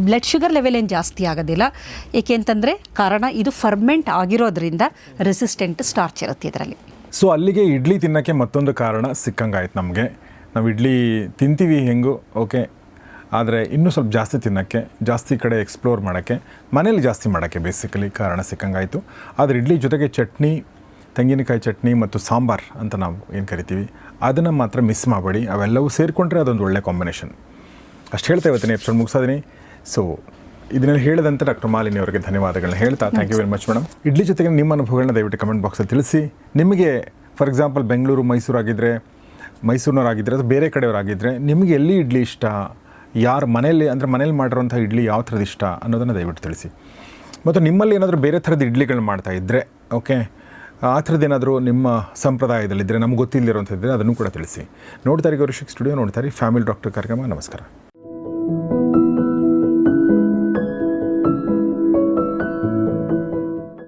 ಬ್ಲಡ್ ಶುಗರ್ ಲೆವೆಲ್ ಏನು ಜಾಸ್ತಿ ಆಗೋದಿಲ್ಲ. ಏಕೆ ಅಂತಂದರೆ ಕಾರಣ ಇದು ಫರ್ಮೆಂಟ್ ಆಗಿರೋದ್ರಿಂದ ರೆಸಿಸ್ಟೆಂಟ್ ಸ್ಟಾರ್ಚ್ ಇರುತ್ತೆ ಇದರಲ್ಲಿ. ಸೊ ಅಲ್ಲಿಗೆ ಇಡ್ಲಿ ತಿನ್ನೋಕ್ಕೆ ಮತ್ತೊಂದು ಕಾರಣ ಸಿಕ್ಕಂಗಾಯ್ತು ನಮಗೆ. ನಾವು ಇಡ್ಲಿ ತಿಂತೀವಿ ಹೆಂಗೂ ಓಕೆ, ಆದರೆ ಇನ್ನೂ ಸ್ವಲ್ಪ ಜಾಸ್ತಿ ತಿನ್ನೋಕ್ಕೆ, ಜಾಸ್ತಿ ಕಡೆ ಎಕ್ಸ್ಪ್ಲೋರ್ ಮಾಡೋಕ್ಕೆ, ಮನೇಲಿ ಜಾಸ್ತಿ ಮಾಡೋಕ್ಕೆ ಬೇಸಿಕಲಿ ಕಾರಣ ಸಿಕ್ಕಂಗಾಯಿತು. ಆದರೆ ಇಡ್ಲಿ ಜೊತೆಗೆ ಚಟ್ನಿ, ತೆಂಗಿನಕಾಯಿ ಚಟ್ನಿ ಮತ್ತು ಸಾಂಬಾರ್ ಅಂತ ನಾವು ಏನು ಕರಿತೀವಿ, ಅದನ್ನು ಮಾತ್ರ ಮಿಸ್ ಮಾಡಬೇಡಿ. ಅವೆಲ್ಲವೂ ಸೇರಿಕೊಂಡ್ರೆ ಅದೊಂದು ಒಳ್ಳೆ ಕಾಂಬಿನೇಷನ್. ಅಷ್ಟು ಹೇಳ್ತಾ ಇವತ್ತಿನ ಎಪಿಸೋಡ್ ಮುಗಿಸೋದಿನಿ. ಸೊ ಇದನ್ನೆಲ್ಲ ಹೇಳಿದಂತೆ ಡಾಕ್ಟರ್ ಮಾಲಿನಿ ಅವರಿಗೆ ಧನ್ಯವಾದಗಳನ್ನ ಹೇಳ್ತಾ, thank you very much madam. Idli ಜೊತೆಗೆ ನಿಮ್ಮ ಅನುಭವಗಳನ್ನ ದಯವಿಟ್ಟು ಕಮೆಂಟ್ ಬಾಕ್ಸಲ್ಲಿ ತಿಳಿಸಿ. ನಿಮಗೆ ಫಾರ್ ಎಕ್ಸಾಂಪಲ್ ಬೆಂಗಳೂರು, ಮೈಸೂರಿನವರಾಗಿದ್ದರೆ ಅಥವಾ ಬೇರೆ ಕಡೆಯವರಾಗಿದ್ದರೆ ನಿಮಗೆ ಎಲ್ಲಿ ಇಡ್ಲಿ ಇಷ್ಟ, ಯಾರು ಮನೇಲಿ ಮಾಡಿರೋಂಥ ಇಡ್ಲಿ ಯಾವ ಥರದ್ದು ಇಷ್ಟ ಅನ್ನೋದನ್ನು ದಯವಿಟ್ಟು ತಿಳಿಸಿ. ಮತ್ತು ನಿಮ್ಮಲ್ಲಿ ಏನಾದರೂ ಬೇರೆ ಥರದ ಇಡ್ಲಿಗಳು ಮಾಡ್ತಾ ಇದ್ದರೆ ಓಕೆ, ಆ ಥರದ್ದೇನಾದರೂ ನಿಮ್ಮ ಸಂಪ್ರದಾಯದಲ್ಲಿದ್ದರೆ, ನಮ್ಗೆ ಗೊತ್ತಿಲ್ಲದಿರೋಂಥದ್ದಿದ್ದರೆ ಅದನ್ನು ಕೂಡ ತಿಳಿಸಿ. ನೋಡ್ತಾರೆ ಗೌರಿಶಿಕ್ ಸ್ಟುಡಿಯೋ, ನೋಡ್ತಾರೆ ಫ್ಯಾಮಿಲಿ ಡಾಕ್ಟರ್ ಕಾರ್ಯಕ್ರಮ. ನಮಸ್ಕಾರ.